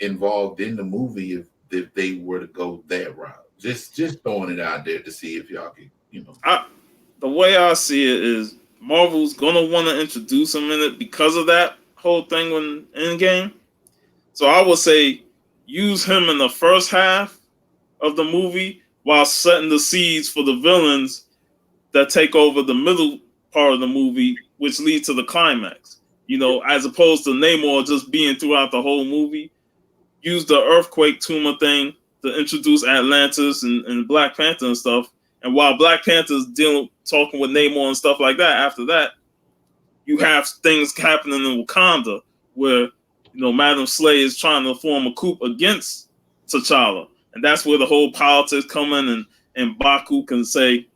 Speaker 2: involved in the movie if they were to go that route. Just throwing it out there to see if y'all can,
Speaker 3: The way I see it is Marvel's gonna want to introduce him in it because of that whole thing when Endgame. So I would say use him in the first half of the movie while setting the seeds for the villains that take over the middle part of the movie, which leads to the climax. As opposed to Namor just being throughout the whole movie. Use the earthquake tumor thing to introduce Atlantis and Black Panther and stuff. And while Black Panther's talking with Namor and stuff like that, after that, you have things happening in Wakanda where, Madam Slay is trying to form a coup against T'Challa. And that's where the whole politics come in, and Baku can say,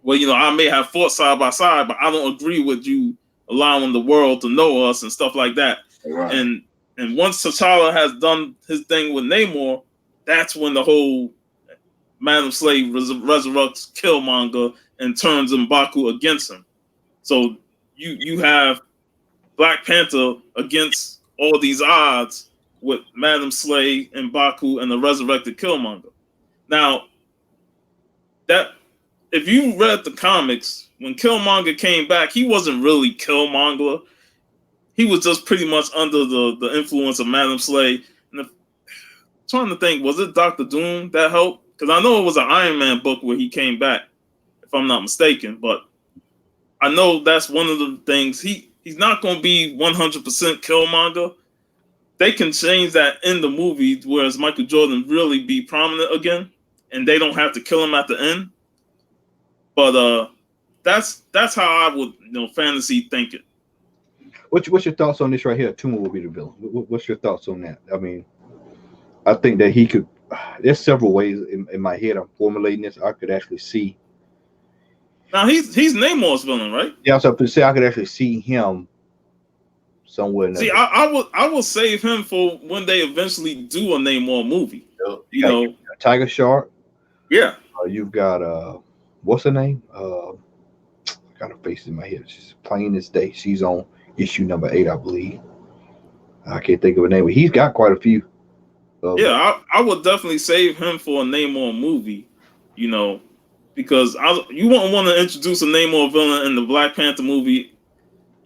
Speaker 3: well, I may have fought side by side, but I don't agree with you allowing the world to know us and stuff like that.
Speaker 2: Right.
Speaker 3: And once T'Challa has done his thing with Namor, that's when the whole Madam Slay resurrects Killmonger and turns M'Baku against him. So you have Black Panther against all these odds with Madam Slay and M'Baku and the resurrected Killmonger. Now, that if you read the comics, when Killmonger came back, he wasn't really Killmonger. He was just pretty much under the influence of Madam Slay. And I'm trying to think, was it Dr. Doom that helped? Because I know it was an Iron Man book where he came back, if I'm not mistaken. But I know that's one of the things. He's not going to be 100% Killmonger. They can change that in the movie, whereas Michael Jordan really be prominent again, and they don't have to kill him at the end. But that's how I would fantasy think it.
Speaker 1: What's your thoughts on this right here? Tuma will be the villain. What's your thoughts on that? I mean, I think that he could. There's several ways in my head I'm formulating this. I could actually see.
Speaker 3: Now he's Namor's villain, right?
Speaker 1: Yeah, so I say I could actually see him somewhere.
Speaker 3: See, I would save him for when they eventually do a Namor movie.
Speaker 1: Tiger Shark.
Speaker 3: Yeah.
Speaker 1: You've got what's her name? I got her face in my head. She's plain as day. She's on issue number 8, I believe. I can't think of her name, but he's got quite a few.
Speaker 3: I would definitely save him for a Namor movie, because you wouldn't want to introduce a Namor villain in the Black Panther movie,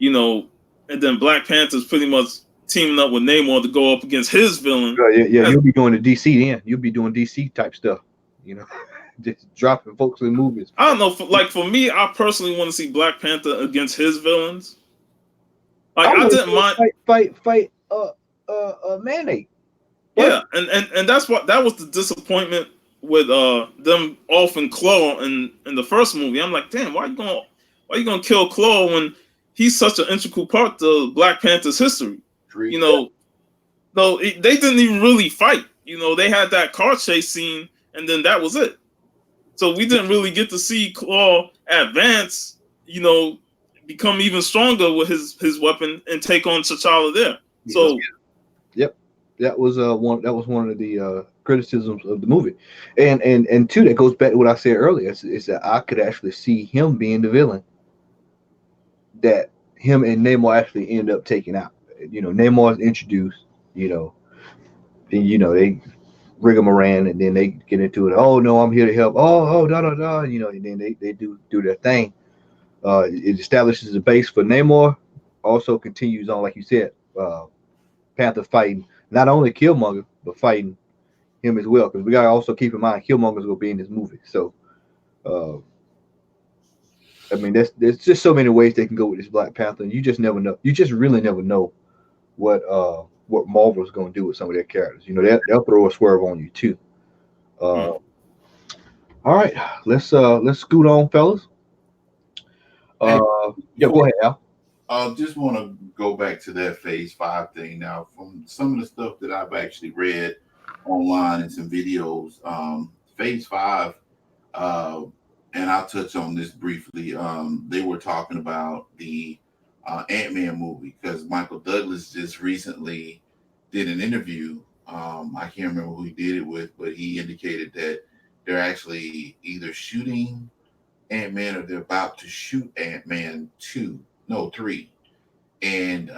Speaker 3: and then Black Panther's pretty much teaming up with Namor to go up against his villain.
Speaker 1: Yeah, you'll be going to DC then. You'll be doing DC type stuff, just dropping folks in movies.
Speaker 3: I don't know. For me, I personally want to see Black Panther against his villains. Like I didn't mind
Speaker 1: fight Mayonnaise.
Speaker 3: Yeah, and that's what that was the disappointment with them off and Claw in the first movie. I'm like, damn, why you gonna kill Claw when he's such an integral part to Black Panther's history? No, they didn't even really fight. They had that car chase scene, and then that was it. So we didn't really get to see Claw advance. Become even stronger with his weapon and take on T'Challa there. So,
Speaker 1: yep. That was one of the criticisms of the movie, and two, that goes back to what I said earlier. Is that I could actually see him being the villain that him and Namor actually end up taking out. Namor is introduced. And they rig him around, and then they get into it. Oh no, I'm here to help. Oh da da da. And then they do their thing. It establishes a base for Namor. Also continues on, like you said, Panther fighting not only Killmonger, but fighting him as well. Because we gotta also keep in mind Killmonger's gonna be in this movie. So, I mean, there's just so many ways they can go with this Black Panther, and you just never know. You just really never know what Marvel's gonna do with some of their characters. They'll throw a swerve on you too. All right, let's scoot on, fellas. Yeah, go ahead, Al.
Speaker 2: I just want to go back to that Phase 5 thing. Now, from some of the stuff that I've actually read online and some videos, Phase 5, and I'll touch on this briefly, they were talking about the Ant-Man movie, because Michael Douglas just recently did an interview. I can't remember who he did it with, but he indicated that they're actually either shooting Ant-Man or they're about to shoot Ant-Man 3. And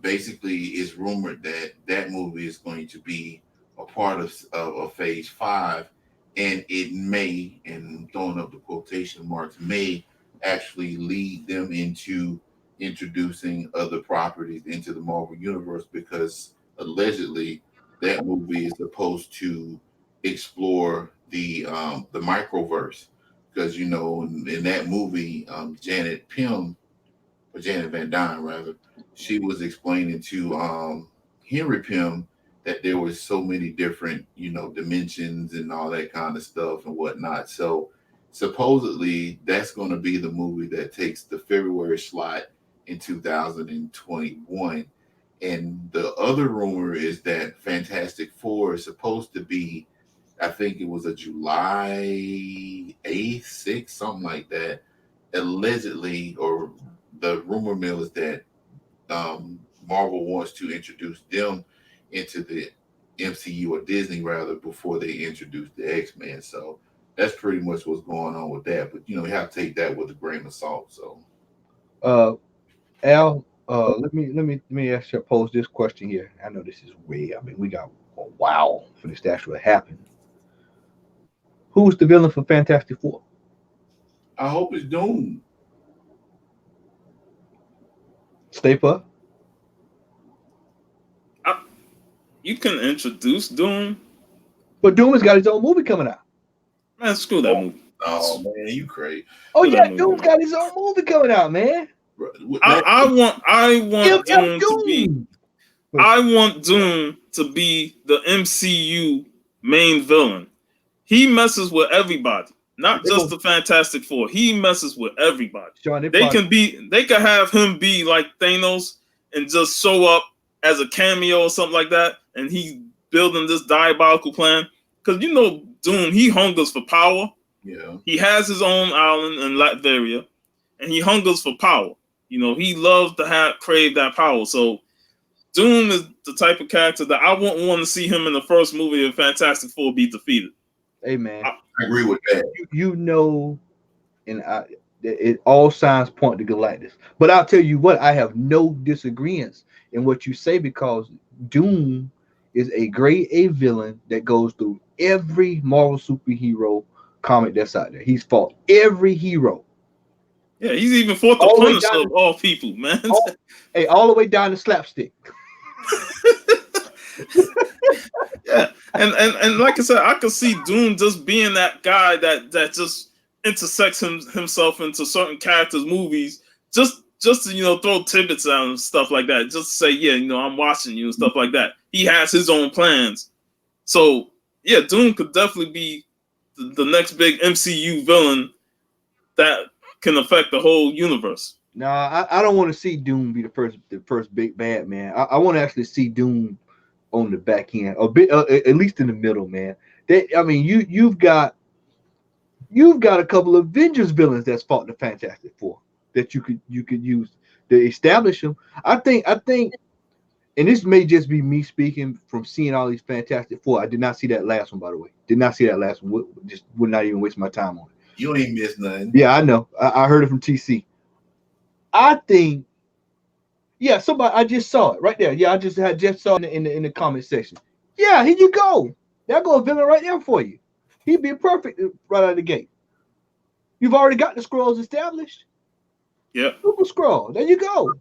Speaker 2: basically it's rumored that that movie is going to be a part of Phase 5, and it may, and throwing up the quotation marks, may actually lead them into introducing other properties into the Marvel Universe, because allegedly that movie is supposed to explore the microverse, because in that movie Janet Van Dyne rather, she was explaining to Henry Pym that there was so many different dimensions and all that kind of stuff and whatnot. So supposedly that's going to be the movie that takes the February slot in 2021. And the other rumor is that Fantastic Four is supposed to be, I think it was a July 8th, 6th, something like that, allegedly, or the rumor mill is that Marvel wants to introduce them into the MCU, or Disney rather, before they introduce the X-Men. So that's pretty much what's going on with that. But you have to take that with a grain of salt. So
Speaker 1: Al, let me ask you, pose this question here. I know this is way, we got a while for this to actually happen. Who's the villain for Fantastic Four?
Speaker 2: I hope it's Doom.
Speaker 1: Staypuff?
Speaker 3: You can introduce Doom,
Speaker 1: but Doom has got his own movie coming out.
Speaker 3: Man, screw that movie.
Speaker 2: Oh man, you crazy.
Speaker 1: Oh yeah, Doom's got his own movie coming out, man.
Speaker 3: I want Doom to be. I want Doom to be the MCU main villain. He messes with everybody, not just the Fantastic Four. He messes with everybody.
Speaker 1: Sean,
Speaker 3: they can have him be like Thanos and just show up as a cameo or something like that, and he's building this diabolical plan. Because Doom, he hungers for power.
Speaker 2: Yeah. He
Speaker 3: has his own island in Latveria, and he hungers for power. He loves to crave that power. So Doom is the type of character that I wouldn't want to see him in the first movie of Fantastic Four be defeated.
Speaker 1: Hey man,
Speaker 2: I agree with that.
Speaker 1: It all signs point to Galactus. But I'll tell you what, I have no disagreements in what you say, because Doom is a grade A villain that goes through every Marvel superhero comic that's out there. He's fought every hero.
Speaker 3: Yeah, he's even fought the Punisher of all people, man.
Speaker 1: All the way down to Slapstick.
Speaker 3: Yeah, and like I said, I could see Doom just being that guy that just intersects himself into certain characters' movies, just to throw tidbits out and stuff like that, just to say, yeah, I'm watching you and stuff like that. He has his own plans, so yeah, Doom could definitely be the next big MCU villain that can affect the whole universe.
Speaker 1: No, I don't want to see Doom be the first big bad, man. I want to actually see Doom on the back end, a bit, at least in the middle, man. You've got a couple of Avengers villains that's fought the Fantastic Four that you could use to establish them. I think, and this may just be me speaking from seeing all these Fantastic Four. I did not see that last one, by the way. Did not see that last one. Just would not even waste my time on it.
Speaker 2: You ain't missed nothing.
Speaker 1: Yeah, I know. I heard it from TC. I think, yeah, somebody, I just saw it right there. Yeah, I just saw it in the comment section. Yeah, here you go. There go a villain right there for you. He'd be perfect right out of the gate. You've already got the Skrulls established.
Speaker 3: Yeah.
Speaker 1: Super Skrull. There you go.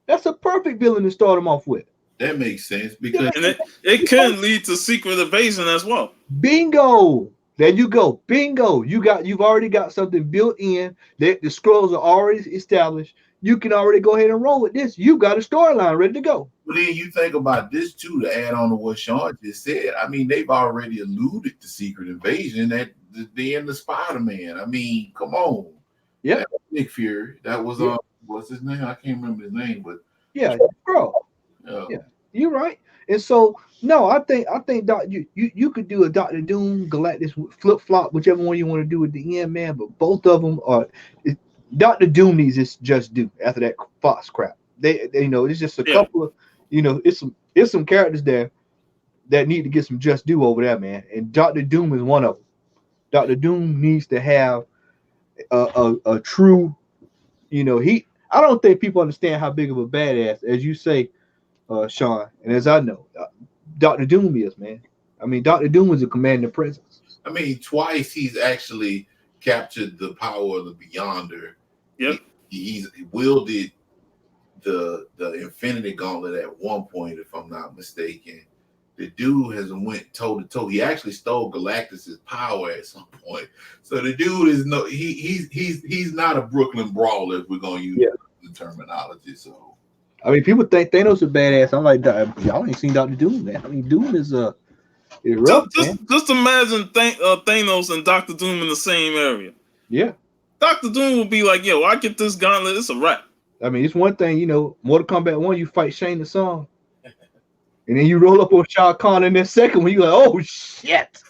Speaker 1: That's a perfect villain to start him off with.
Speaker 2: That makes sense, because
Speaker 3: it can lead to Secret Invasion as well.
Speaker 1: Bingo. There you go. Bingo. You've already got something built in. The Skrulls are already established. You can already go ahead and roll with this. You got a storyline ready to go.
Speaker 2: But then you think about this too, to add on to what Sean just said. They've already alluded to Secret Invasion at the end of Spider-Man. Come on.
Speaker 1: Yeah.
Speaker 2: Nick Fury. That was what's his name? I can't remember his name, but
Speaker 1: yeah, Skrull. Yeah, you're right. And so no, I think you could do a Dr. Doom, Galactus, flip flop, whichever one you want to do at the end, man. But both of them are. Dr. Doom needs his just due after that Fox crap. They it's just a couple of it's some characters there that need to get some just due over there, man. And Dr. Doom is one of them. Dr. Doom needs to have a true, I don't think people understand how big of a badass, as you say, Sean, and as I know, Dr. Doom is, man. I mean, Dr. Doom is a commanding presence.
Speaker 2: I mean, twice he's actually captured the power of the Beyonder.
Speaker 3: Yep.
Speaker 2: He's wielded the Infinity Gauntlet at one point, if I'm not mistaken. The dude has went toe to toe. He actually stole Galactus's power at some point. So the dude is he's not a Brooklyn brawler, if we're gonna use the terminology. So
Speaker 1: I mean, people think Thanos is badass. I'm like, y'all ain't seen Dr. Doom, man. I mean, Doom is rough,
Speaker 3: just imagine Thanos and Dr. Doom in the same area.
Speaker 1: Yeah.
Speaker 3: Dr. Doom would be like, yo, I get this gauntlet, it's a wrap.
Speaker 1: I mean, it's one thing, you know, Mortal Kombat 1, you fight Shane the Song. And then you roll up on Shao Kahn in that second one, you're like, oh shit.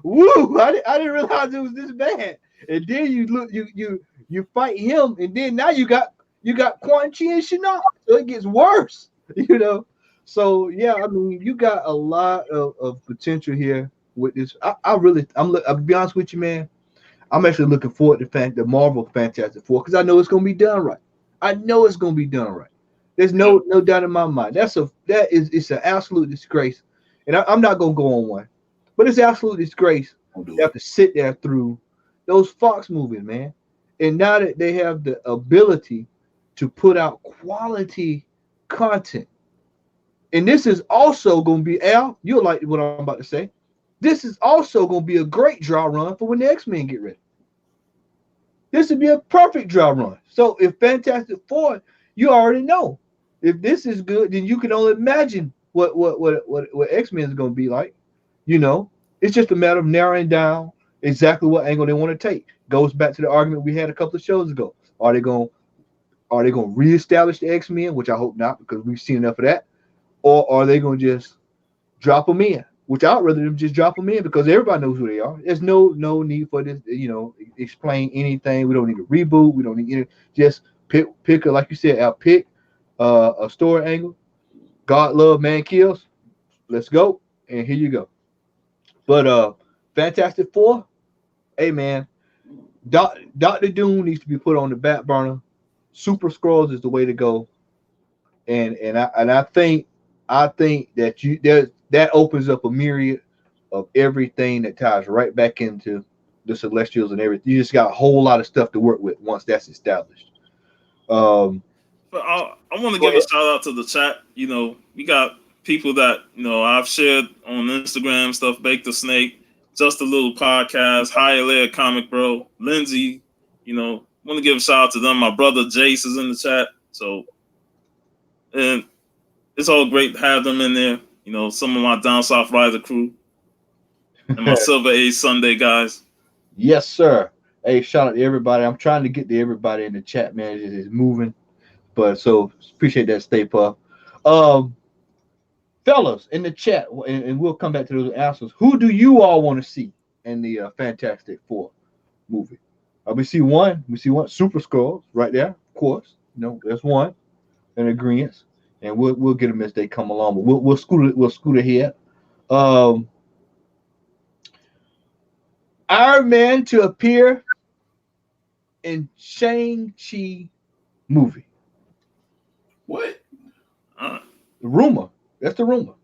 Speaker 1: Woo! I didn't realize it was this bad. And then you look, you fight him, and then now you got Quan Chi and Shinnok. So it gets worse, you know. So yeah, I mean, you got a lot of potential here with this. I'll be honest with you, man. I'm actually looking forward to the Marvel Fantastic Four because I know it's gonna be done right. I know it's gonna be done right. There's no doubt in my mind. It's an absolute disgrace, and I'm not gonna go on one, but it's an absolute disgrace. You have to sit there through those Fox movies, man, and now that they have the ability to put out quality content, and this is also gonna be Al. You'll like what I'm about to say. This is also gonna be a great draw run for when the X-Men get ready. This would be a perfect draw run. So if Fantastic Four, you already know. If this is good, then you can only imagine what X-Men is going to be like. You know, it's just a matter of narrowing down exactly what angle they want to take. Goes back to the argument we had a couple of shows ago. Are they going to reestablish the X-Men, which I hope not, because we've seen enough of that, or are they going to just drop them in? Which I'd rather them just drop them in because everybody knows who they are. There's no need for this, you know, explain anything. We don't need a reboot. We don't need any. Just pick like you said, pick a story angle. God love, man kills. Let's go, and here you go. But Fantastic Four, hey man, Dr. Doom needs to be put on the back burner. Super Skrulls is the way to go, and I think that that opens up a myriad of everything that ties right back into the Celestials and everything. You just got a whole lot of stuff to work with once that's established.
Speaker 3: But I want to give a shout out to the chat. You know, we got people that, you know, I've shared on Instagram stuff, Bake the Snake, Just a Little Podcast, Higher Layer Comic Bro, Lindsay, you know, want to give a shout out to them. My brother Jace is in the chat. So, and it's all great to have them in there. You know, some of my Down South Rider crew and my Silver Age Sunday guys.
Speaker 1: Yes, sir. Hey, shout out to everybody. I'm trying to get to everybody in the chat, man. It's moving. But so appreciate that, Staypuff. Fellas in the chat, and we'll come back to those answers. Who do you all want to see in the Fantastic Four movie? We see one. Super Skrulls right there, of course. You know, there's one in agreement, and we'll get them as they come along. But we'll scoot ahead. Iron Man to appear in Shang-Chi movie.
Speaker 2: What?
Speaker 1: The rumor. That's the rumor.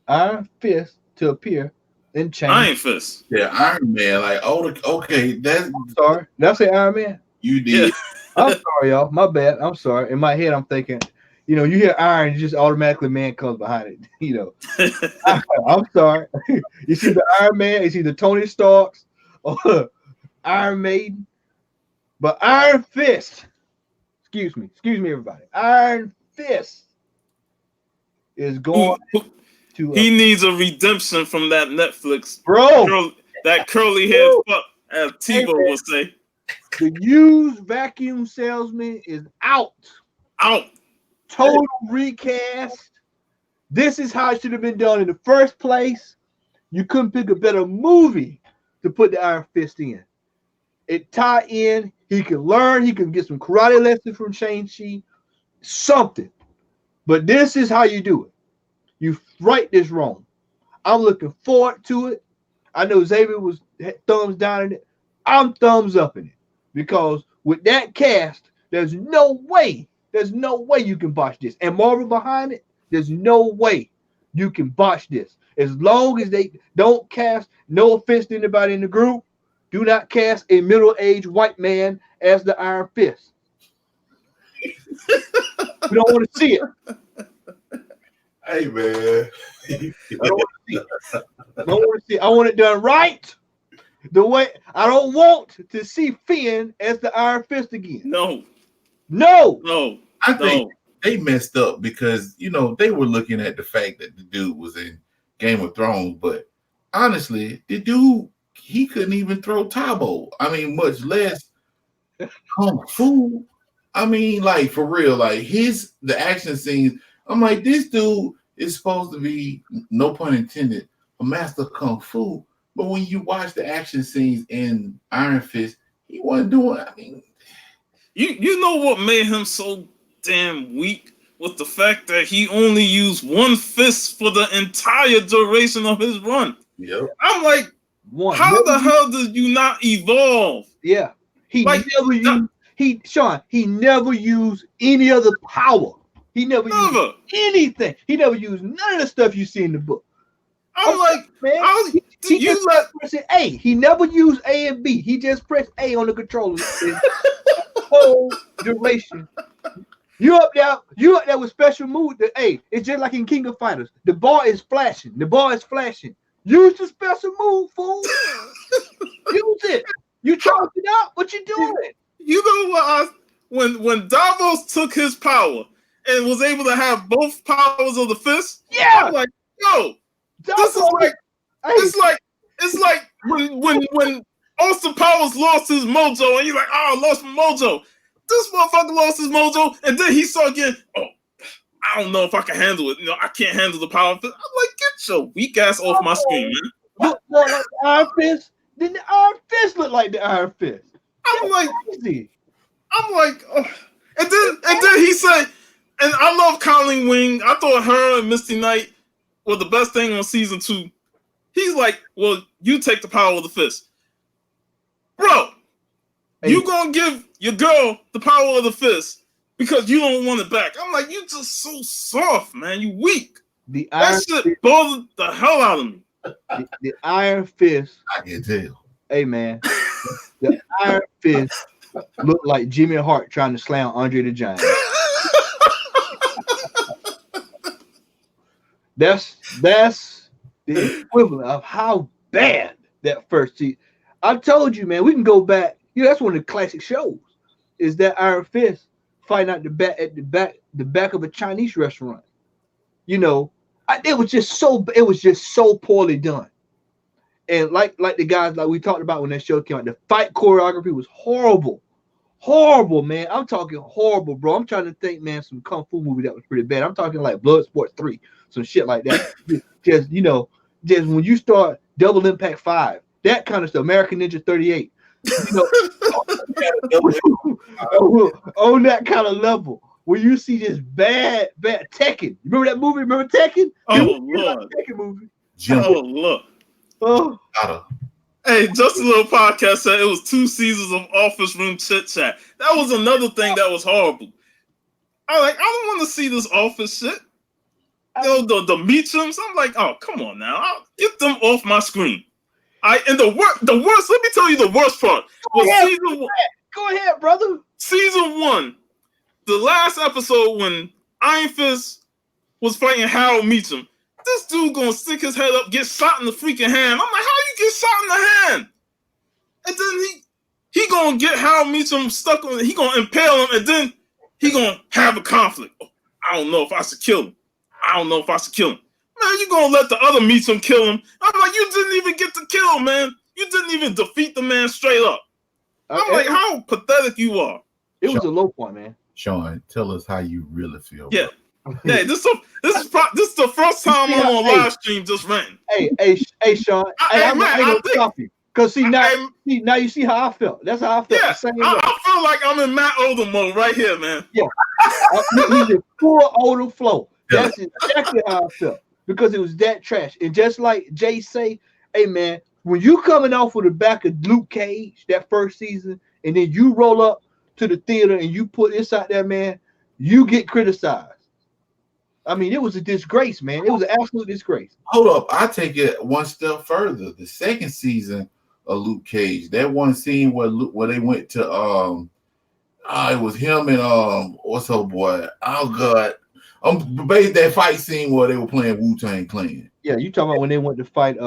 Speaker 1: Iron Fist to appear in Shang-Chi.
Speaker 3: Iron Fist.
Speaker 2: Yeah, Iron Man. Like, okay.
Speaker 1: I'm sorry. Did I say Iron Man?
Speaker 2: You did.
Speaker 3: Yeah.
Speaker 1: I'm sorry, y'all. My bad. I'm sorry. In my head, I'm thinking, you know, you hear Iron, just automatically man comes behind it. You know, I'm sorry. You see the Iron Man, you see the Tony Starks, or Iron Maiden, but Iron Fist. Excuse me, everybody. Iron Fist is going to.
Speaker 3: He needs a redemption from that Netflix,
Speaker 1: bro.
Speaker 3: That curly head fuck, as Tebow would say.
Speaker 1: The used vacuum salesman is out. Total recast. This is how it should have been done in the first place. You couldn't pick a better movie to put the Iron Fist in. It tie in. He can learn. He can get some karate lessons from Shang-Chi. Something. But this is how you do it. You right this wrong. I'm looking forward to it. I know Xavier was thumbs down in it. I'm thumbs up in it. Because with that cast, there's no way There's no way you can botch this. And Marvel behind it, there's no way you can botch this. As long as they don't cast, no offense to anybody in the group, do not cast a middle-aged white man as the Iron Fist. We don't want to see it.
Speaker 2: Hey, man.
Speaker 1: I don't want to see it. I don't want to see it. I want it done right. The way I don't want to see Finn as the Iron Fist again.
Speaker 3: No.
Speaker 2: I think they messed up because they were looking at the fact that the dude was in Game of Thrones, but honestly, the dude he couldn't even throw Tabo. I mean, much less kung fu. I mean, like for real, like the action scenes. I'm like, this dude is supposed to be, no pun intended, a master of kung fu. But when you watch the action scenes in Iron Fist, he wasn't doing. I mean,
Speaker 3: you know what made him so damn weak was the fact that he only used one fist for the entire duration of his run.
Speaker 2: Yep.
Speaker 3: I'm like, how the hell did you not evolve?
Speaker 1: Yeah, he never used any other power. He never used anything. He never used none of the stuff you see in the book.
Speaker 3: I'm like, man,
Speaker 1: he never used A and B. He just pressed A on the controller the whole duration. You up there with special move. It's just like in King of Fighters. The bar is flashing. Use the special move, fool. Use it. You charged it up. What you doing?
Speaker 3: You know what? When Davos took his power and was able to have both powers of the fist,
Speaker 1: yeah,
Speaker 3: I'm like, yo, Davos, this is like, it's like when Austin Powers lost his mojo, and you're like, oh, I lost my mojo. This motherfucker lost his mojo, and then he saw again, oh, I don't know if I can handle it. I can't handle the power. I'm like, get your weak ass off my screen, man.
Speaker 1: Look like the Iron Fist. Then the Iron Fist look like the Iron Fist.
Speaker 3: I'm like, oh. And then he said, and I love Colleen Wing. I thought her and Misty Knight were the best thing on season 2. He's like, well, you take the power of the fist. Bro, you gonna give your girl the power of the fist because you don't want it back. I'm like, you just so soft, man. You weak. That shit bothered the hell out of me.
Speaker 1: The Iron Fist.
Speaker 2: I can tell.
Speaker 1: Hey, man. The Iron Fist looked like Jimmy Hart trying to slam Andre the Giant. That's the equivalent of how bad that first season. I told you, man, we can go back. That's one of the classic shows. Is that Iron Fist fighting out the back of a Chinese restaurant? It was just so poorly done. And like the guys like we talked about when that show came out, the fight choreography was horrible, man. I'm talking horrible, bro. I'm trying to think, man, some kung fu movie that was pretty bad. I'm talking like Bloodsport 3, some shit like that. just when you start Double Impact 5, that kind of stuff. American Ninja 38, on that kind of level. Where you see this bad Tekken. Remember that movie? Remember Tekken?
Speaker 3: Oh, Lord.
Speaker 1: Tekken movie.
Speaker 3: Oh, look.
Speaker 1: Oh.
Speaker 3: Hey, just a little podcast said it was 2 seasons of office room chit chat. That was another thing that was horrible. I don't want to see this office shit. The Meachums. I'm like, oh, come on now. Get them off my screen. And the worst, let me tell you the worst part.
Speaker 1: Go ahead, brother.
Speaker 3: Season 1. The last episode when Iron Fist was fighting Harold Meachum, this dude gonna stick his head up, get shot in the freaking hand. I'm like, how you get shot in the hand? And then he gonna get Harold Meachum stuck on it. He gonna impale him, and then he gonna have a conflict. Oh, I don't know if I should kill him. Man, you gonna let the other Meachum kill him? I'm like, you didn't even get to kill him, man. You didn't even defeat the man straight up. I'm like, how pathetic you are.
Speaker 1: It was a low point, man.
Speaker 2: Sean, tell us how you really feel.
Speaker 3: Yeah. Hey, this is the first time I'm on live stream just ranting.
Speaker 1: Hey, Sean. I'm gonna stop you. Because now you see how I felt. That's how I felt.
Speaker 3: Yeah, I feel like I'm in Matt Odom mode right here, man.
Speaker 1: Yeah. He's in full Odom flow. That's exactly how I felt. Because it was that trash. And just like Jay say, hey man, when you coming off of the back of Luke Cage that first season, and then you roll up to the theater and you put this out there, man, you get criticized. I mean, it was a disgrace, man. It was an absolute disgrace.
Speaker 2: Hold up, I take it one step further. The second season of Luke Cage, that one scene where they went to it was him and what's up, boy? Oh god, that fight scene where they were playing Wu-Tang Clan.
Speaker 1: Yeah, you talking about when they went to fight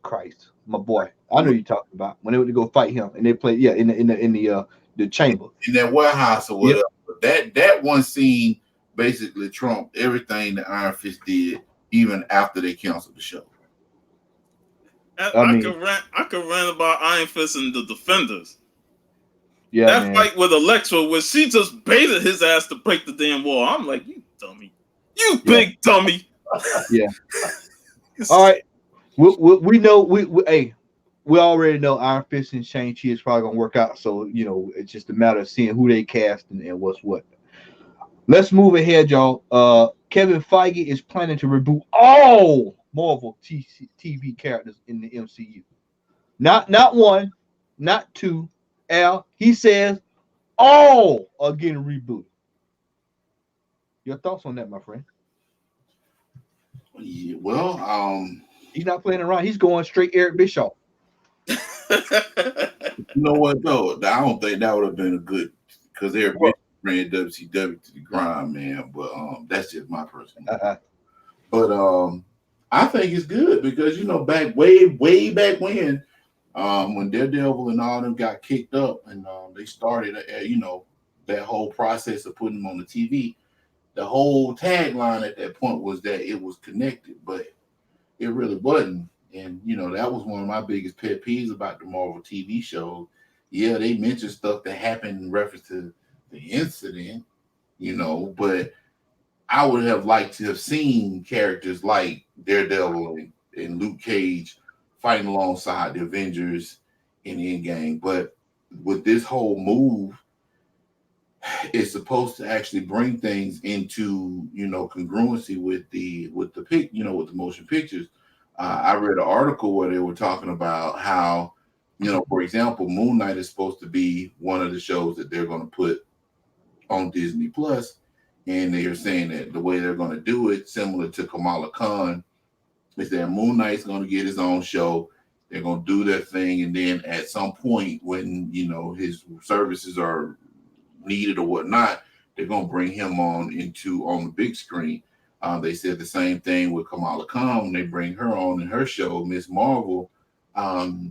Speaker 1: Christ, my boy. I know you talking about when they went to go fight him and they played in the chamber
Speaker 2: in that warehouse or whatever. Yep. That one scene basically trumped everything that Iron Fist did, even after they canceled the show.
Speaker 3: I could rant about Iron Fist and the Defenders.
Speaker 1: Yeah,
Speaker 3: that
Speaker 1: man.
Speaker 3: fight with Elektra, where she just baited his ass to break the damn wall. I'm like, you dummy, you big dummy.
Speaker 1: Yeah. All right. We know we already know Iron Fist and Shang-Chi is probably gonna work out. So it's just a matter of seeing who they cast and what's what. Let's move ahead, y'all. Kevin Feige is planning to reboot all Marvel TV characters in the MCU. Not one, not two. Al, he says all are getting rebooted. Your thoughts on that, my friend?
Speaker 2: Yeah, well,
Speaker 1: he's not playing around. He's going straight Eric Bischoff.
Speaker 2: You know what though? I don't think that would have been a good because Eric Bischoff ran WCW to the ground, man. But that's just my personal. But I think it's good because back way back when Daredevil and all them got kicked up and they started that whole process of putting them on the TV. The whole tagline at that point was that it was connected, but it really wasn't. And that was one of my biggest pet peeves about the Marvel TV show. Yeah, they mentioned stuff that happened in reference to the incident, but I would have liked to have seen characters like Daredevil and Luke Cage fighting alongside the Avengers in Endgame. But with this whole move, it's supposed to actually bring things into congruency with the motion pictures. I read an article where they were talking about how for example, Moon Knight is supposed to be one of the shows that they're going to put on Disney Plus, and they are saying that the way they're going to do it, similar to Kamala Khan, is that Moon Knight's going to get his own show. They're going to do their thing, and then at some point when his services are needed or whatnot, they're going to bring him on the big screen. They said the same thing with Kamala Khan when they bring her on in her show, Miss Marvel.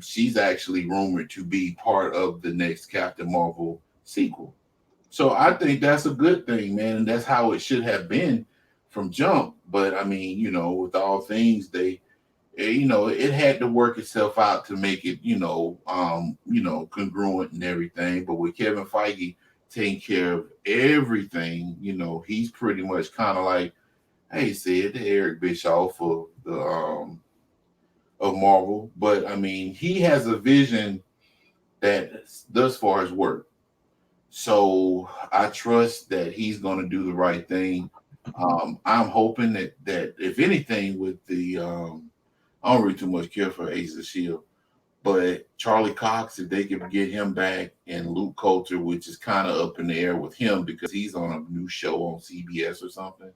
Speaker 2: She's actually rumored to be part of the next Captain Marvel sequel. So I think that's a good thing, man, and that's how it should have been from jump. But I mean, with all things, it had to work itself out to make it, congruent and everything. But with Kevin Feige taking care of everything, he's pretty much kind of like, hey, said the Eric Bischoff of the of Marvel. But I mean, he has a vision that thus far has worked. So I trust that he's going to do the right thing. I'm hoping that if anything with the I don't really too much care for Agents of S.H.I.E.L.D., but Charlie Cox, if they can get him back, and Luke Coulter, which is kind of up in the air with him because he's on a new show on CBS or something,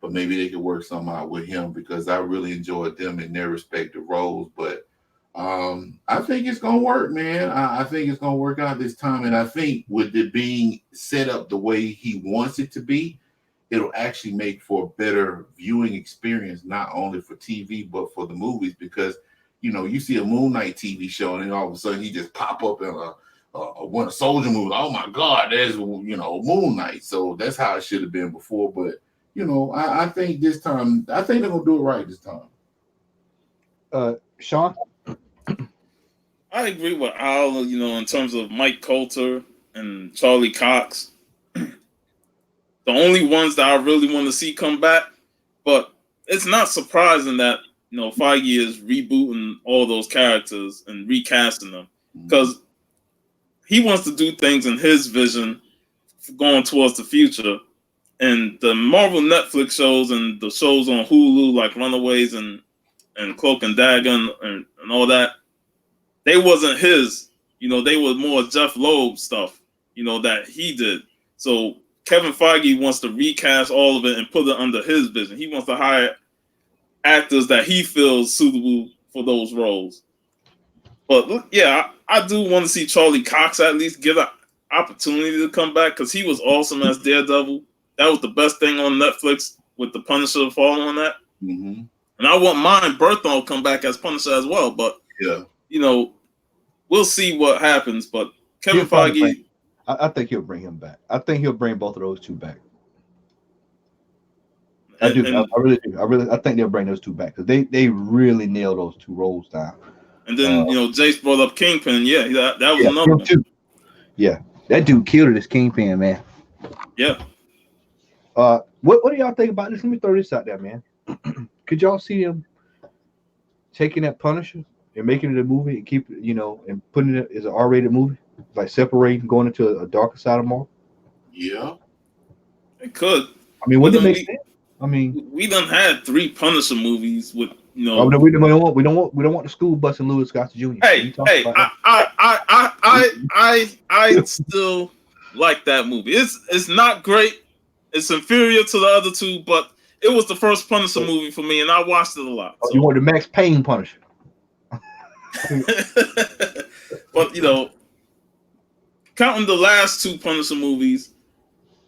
Speaker 2: but maybe they could work something out with him because I really enjoyed them in their respective roles. But I think it's going to work, man. I think it's going to work out this time. And I think with it being set up the way he wants it to be, it'll actually make for a better viewing experience, not only for TV, but for the movies. Because, you see a Moon Knight TV show and then all of a sudden he just pop up in one soldier movie. Oh my God, there's, Moon Knight. So that's how it should have been before. But, I think this time, I think they're going to do it right this time.
Speaker 1: Sean?
Speaker 3: I agree with Al, in terms of Mike Coulter and Charlie Cox. The only ones that I really want to see come back, but it's not surprising that, Feige is rebooting all those characters and recasting them because he wants to do things in his vision going towards the future. And the Marvel Netflix shows and the shows on Hulu like Runaways and Cloak and Dagger and all that, they wasn't his. They were more Jeff Loeb stuff, that he did. So Kevin Feige wants to recast all of it and put it under his vision. He wants to hire actors that he feels suitable for those roles. But yeah, I do want to see Charlie Cox at least get an opportunity to come back because he was awesome as Daredevil. That was the best thing on Netflix with the Punisher following that.
Speaker 2: Mm-hmm.
Speaker 3: And I want mine Berthon to come back as Punisher as well. But
Speaker 2: yeah,
Speaker 3: we'll see what happens. But Kevin
Speaker 1: He'll probably
Speaker 3: Feige,
Speaker 1: I think he'll bring him back. I think he'll bring both of those two back.
Speaker 3: and,
Speaker 1: I do.
Speaker 3: and,
Speaker 1: I really do. I think they'll bring those two back because they really nailed those two roles down.
Speaker 3: and then Jace brought up Kingpin. Yeah, that was another one.
Speaker 1: Too. Yeah, that dude killed it as Kingpin, man.
Speaker 3: Yeah.
Speaker 1: What do y'all think about this? Let me throw this out there, man. Could y'all see him taking that Punisher and making it a movie and keep it, and putting it as an R-rated movie, like separating, going into a darker side of Marvel?
Speaker 2: Yeah,
Speaker 3: it could.
Speaker 1: I mean, wouldn't it make sense? I mean,
Speaker 3: we done had 3 Punisher movies with we don't
Speaker 1: want the school bus and Louis Gossett Jr.
Speaker 3: Hey, I still like that movie. It's not great. It's inferior to the other 2, but it was the first Punisher movie for me, and I watched it a lot.
Speaker 1: So. You want the Max Payne Punisher?
Speaker 3: But counting the last 2 Punisher movies,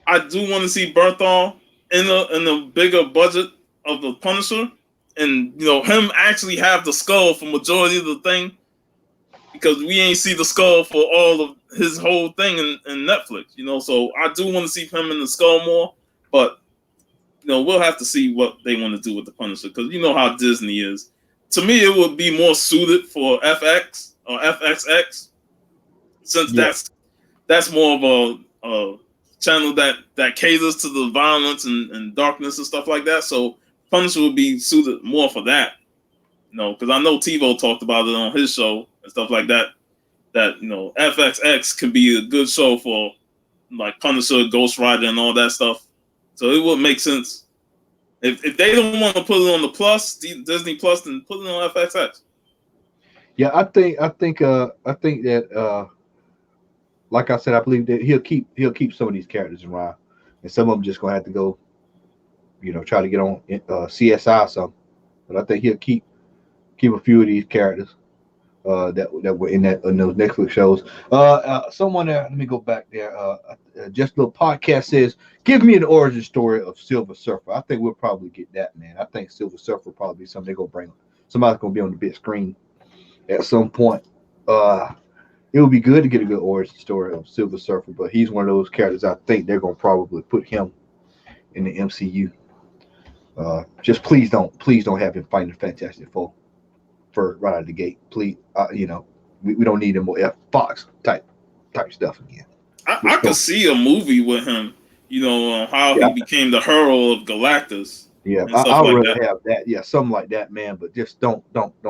Speaker 3: I do want to see Berthon in a bigger budget of the Punisher, and him actually have the skull for majority of the thing, because we ain't see the skull for all of his whole thing in Netflix. So I do want to see him in the skull more, but we'll have to see what they want to do with the Punisher, because you know how Disney is. To me, it would be more suited for FX or FXX, since that's more of a channel that caters to the violence and darkness and stuff like that. So Punisher would be suited more for that, because I know TiVo talked about it on his show and stuff like that. That FXX could be a good show for like Punisher, Ghost Rider, and all that stuff. So it would make sense if they don't want to put it on the Plus, Disney Plus, then put it on FXX.
Speaker 1: Yeah, I think that like I said, I believe that he'll keep some of these characters around, and some of them just gonna have to go, try to get on CSI or something. But I think he'll keep a few of these characters that were in those Netflix shows. Someone there, let me go back there. Just a little podcast says, give me an origin story of Silver Surfer. I think we'll probably get that, man. I think Silver Surfer will probably be something they're gonna bring. Somebody's gonna be on the big screen at some point. It would be good to get a good origin story of Silver Surfer, but he's one of those characters I think they're gonna probably put him in the MCU. Just please don't have him fighting the Fantastic Four for right out of the gate. Please, we don't need him more F Fox type stuff again.
Speaker 3: I could see a movie with him, how he became the hero of Galactus.
Speaker 1: Yeah, I would rather have that. Yeah, something like that, man. But just don't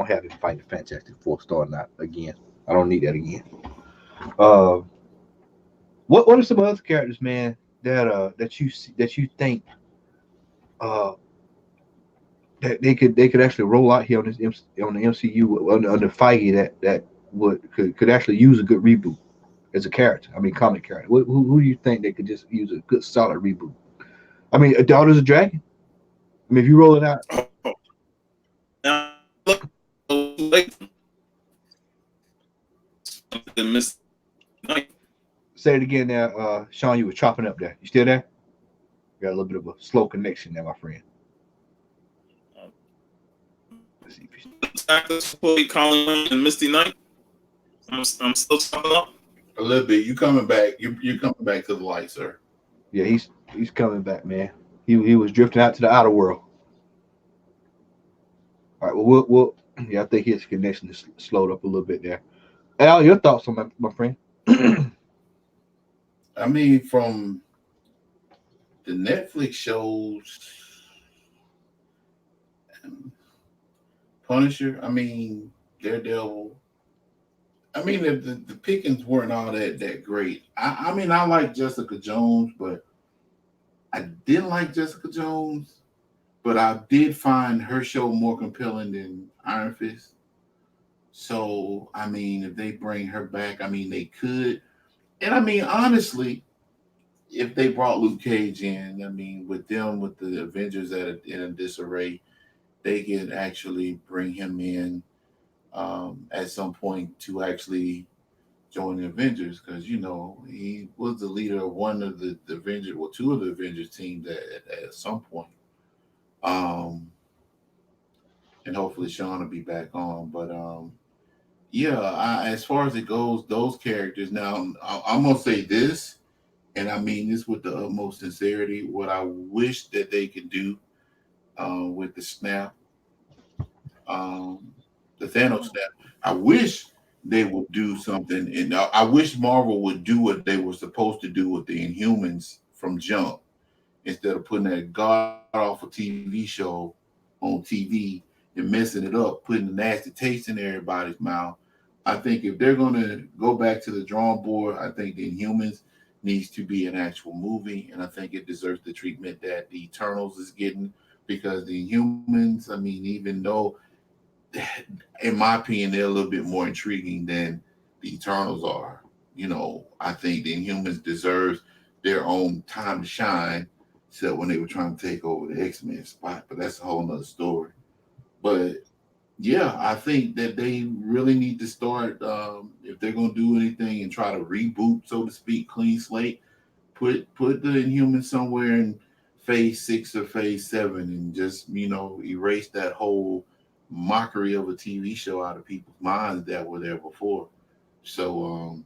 Speaker 1: have him fight the Fantastic Four starting out again. I don't need that again. What are some other characters, man, that you think that they could actually roll out here on the MCU under Feige that could actually use a good reboot as a character? I mean, comic character. Who do you think they could just use a good solid reboot? I mean, Daughters of Dragon. I mean, if you roll it out. Say it again there, Sean. You were chopping up there. You still there? Got a little bit of a slow connection there, my friend. Let's see if
Speaker 3: Colin and Misty Knight. I'm still chopping up.
Speaker 2: A little bit. You coming back? You're coming back to the light, sir.
Speaker 1: Yeah, he's coming back, man. He was drifting out to the outer world. All right. Well, we'll I think his connection is slowed up a little bit there. Al, your thoughts on my friend?
Speaker 2: I mean, from the Netflix shows, Punisher, I mean, Daredevil. I mean, the pickings weren't all that great. I mean, I like Jessica Jones, but I didn't like Jessica Jones, but I did find her show more compelling than Iron Fist. So, I mean, if they bring her back, I mean, they could. And I mean, honestly, if they brought Luke Cage in, I mean, with the Avengers in a disarray, they can actually bring him in at some point to actually join the Avengers, because he was the leader of one of the Avengers, or two of the Avengers teams at some point. And hopefully Sean will be back on. But yeah, as far as it goes, those characters. Now, I'm gonna say this, and I mean this with the utmost sincerity. What I wish that they could do with the snap, the Thanos snap, I wish they would do something, and I wish Marvel would do what they were supposed to do with the Inhumans from jump, instead of putting that god awful TV show on TV and messing it up, putting a nasty taste in everybody's mouth. I think if they're going to go back to the drawing board, I think the Inhumans needs to be an actual movie, and I think it deserves the treatment that the Eternals is getting, because the Inhumans, I mean, even though, in my opinion, they're a little bit more intriguing than the Eternals are. I think the Inhumans deserves their own time to shine, except when they were trying to take over the X-Men spot, but that's a whole nother story. But yeah, I think that they really need to start, if they're going to do anything and try to reboot, so to speak, clean slate, put the Inhumans somewhere in phase 6 or phase 7, and just, erase that whole mockery of a TV show out of people's minds that were there before. So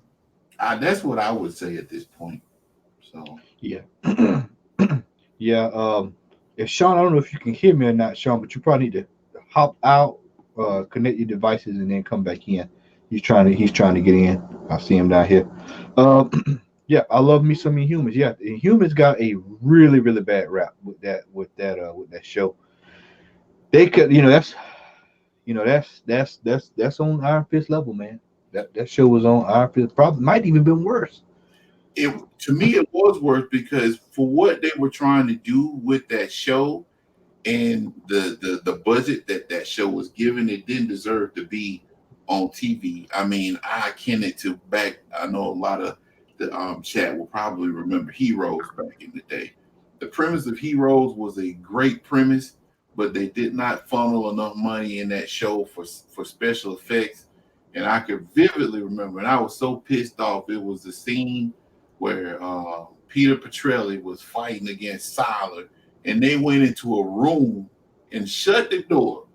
Speaker 2: that's what I would say at this point. So
Speaker 1: Yeah. Yeah. If Sean, I don't know if you can hear me or not, Sean, but you probably need to hop out, connect your devices, and then come back in. He's trying to get in. I see him down here. Uh, yeah, I love me some Inhumans. Yeah, the Inhumans got a really really bad rap with that show. They could, that's on Iron Fist level, man. That show was on Iron Fist. Probably might even been worse.
Speaker 2: to me it was worse, because for what they were trying to do with that show and the budget that show was given, it didn't deserve to be on TV. I mean, I akin it to back. I know a lot of the chat will probably remember Heroes back in the day. The premise of Heroes was a great premise, but they did not funnel enough money in that show for special effects. And I could vividly remember, and I was so pissed off. It was the scene where Peter Petrelli was fighting against Siler, and they went into a room and shut the door,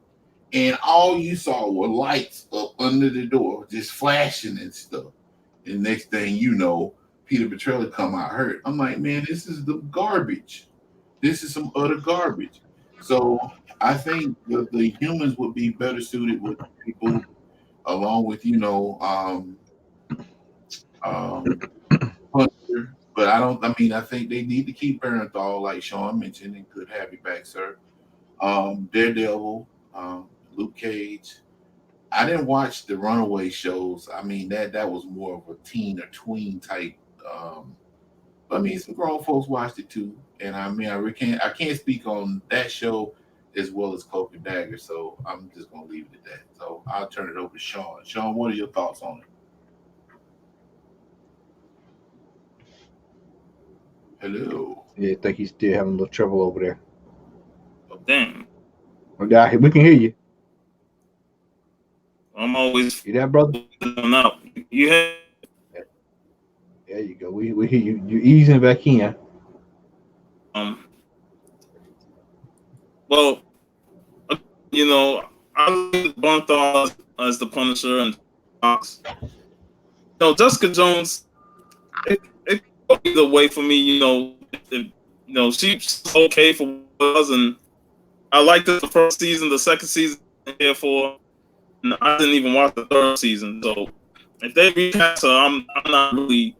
Speaker 2: and all you saw were lights up under the door, just flashing and stuff. And next thing you know, Peter Petrelli come out hurt. I'm like, man, this is the garbage. This is some utter garbage. So I think the Humans would be better suited with people, along with Hunter. But I think they need to keep Barenthal, like Sean mentioned, and good have you back, sir. Daredevil, Luke Cage. I didn't watch the Runaway shows. I mean, that was more of a teen or tween type. I mean, some grown folks watched it too. And I mean, I can't speak on that show as well as Cloak and Dagger, so I'm just gonna leave it at that. So I'll turn it over to Sean. Sean, what are your thoughts on it? Hello.
Speaker 1: Yeah, I think he's still having a little trouble over there.
Speaker 3: Oh, damn.
Speaker 1: Yeah, we can hear you.
Speaker 3: I'm always
Speaker 1: You there, brother?
Speaker 3: out. You have.
Speaker 1: There you go. We hear you. You're easing back in.
Speaker 3: Well, I like Barenthal as the Punisher and Fox. Jessica Jones. It go either way for me. She's okay for what it was, and I liked the first season. The second season, here for. And I didn't even watch the third season. So if they recast her, I'm not really,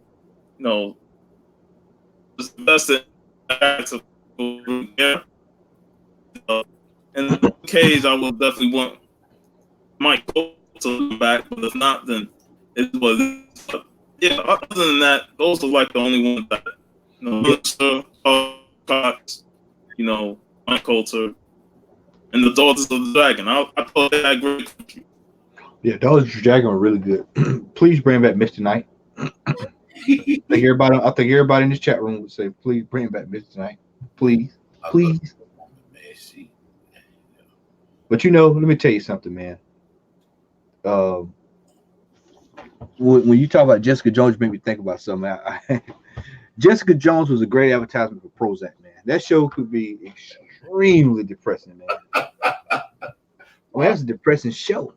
Speaker 3: just invested in yeah. In the case, I will definitely want Mike Cole to come back, but if not, then it was. But yeah, other than that, those are like the only ones that, Cox, Mike Coulter, and the Daughters of the Dragon. I thought they had great.
Speaker 1: Yeah, Daughters of the Dragon were really good. Please bring back Mr. Knight. I think everybody in this chat room would say, please bring back Mr. Knight. Please. Please. But let me tell you something, man. When you talk about Jessica Jones, you make me think about something. Jessica Jones was a great advertisement for Prozac, man. That show could be extremely depressing, man. That's a depressing show.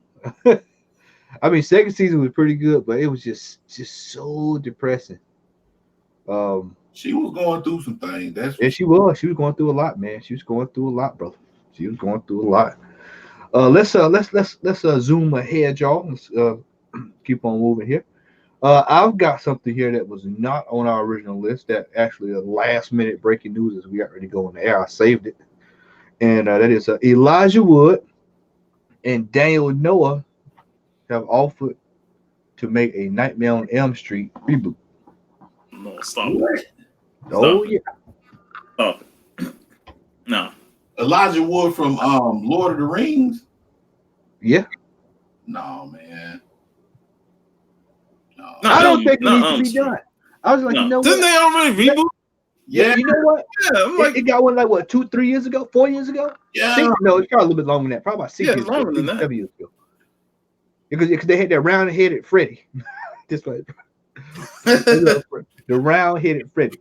Speaker 1: I mean, second season was pretty good, but it was just so depressing.
Speaker 2: She was going through some things.
Speaker 1: She was. She was going through a lot, man. She was going through a lot, brother. She was going through a lot. Let's zoom ahead, y'all. Let's keep on moving here. I've got something here that was not on our original list. That actually a last minute breaking news as we got ready to go on the air. I saved it, and that is Elijah Wood and Daniel Noah have offered to make a Nightmare on Elm Street reboot.
Speaker 3: No, stop it.
Speaker 1: Oh yeah.
Speaker 3: Stop it. No.
Speaker 2: Elijah Wood from Lord of the Rings.
Speaker 1: Yeah.
Speaker 2: No, man. No.
Speaker 1: I don't think it needs to be done. I was like,
Speaker 3: no.
Speaker 1: you know
Speaker 3: Didn't
Speaker 1: what?
Speaker 3: they already reboot?
Speaker 2: Yeah.
Speaker 1: You know what?
Speaker 3: Yeah, I'm like,
Speaker 1: it got one like what 2-3 years ago, 4 years ago.
Speaker 2: Yeah.
Speaker 1: No, it's probably a little bit longer than that. Probably about 6 years
Speaker 3: longer
Speaker 1: ago,
Speaker 3: than that.
Speaker 1: 7 years ago. Because they had that round-headed Freddy. This way. The round-headed Freddy.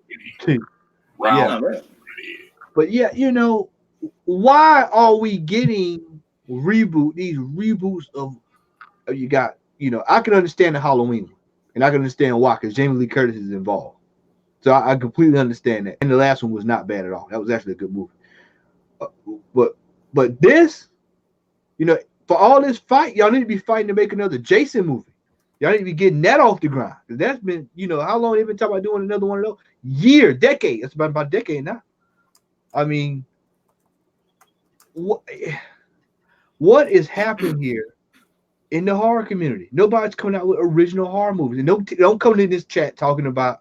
Speaker 2: Round.
Speaker 1: Yeah. But yeah, why are we getting these reboots of you got, I can understand the Halloween and I can understand why, because Jamie Lee Curtis is involved. So I completely understand that. And the last one was not bad at all. That was actually a good movie. But this, for all this fight, y'all need to be fighting to make another Jason movie. Y'all need to be getting that off the ground. That's been, how long they've been talking about doing another one of those? Decade. It's about a decade now. I mean, what is happening here in the horror community? Nobody's coming out with original horror movies. And don't come in this chat talking about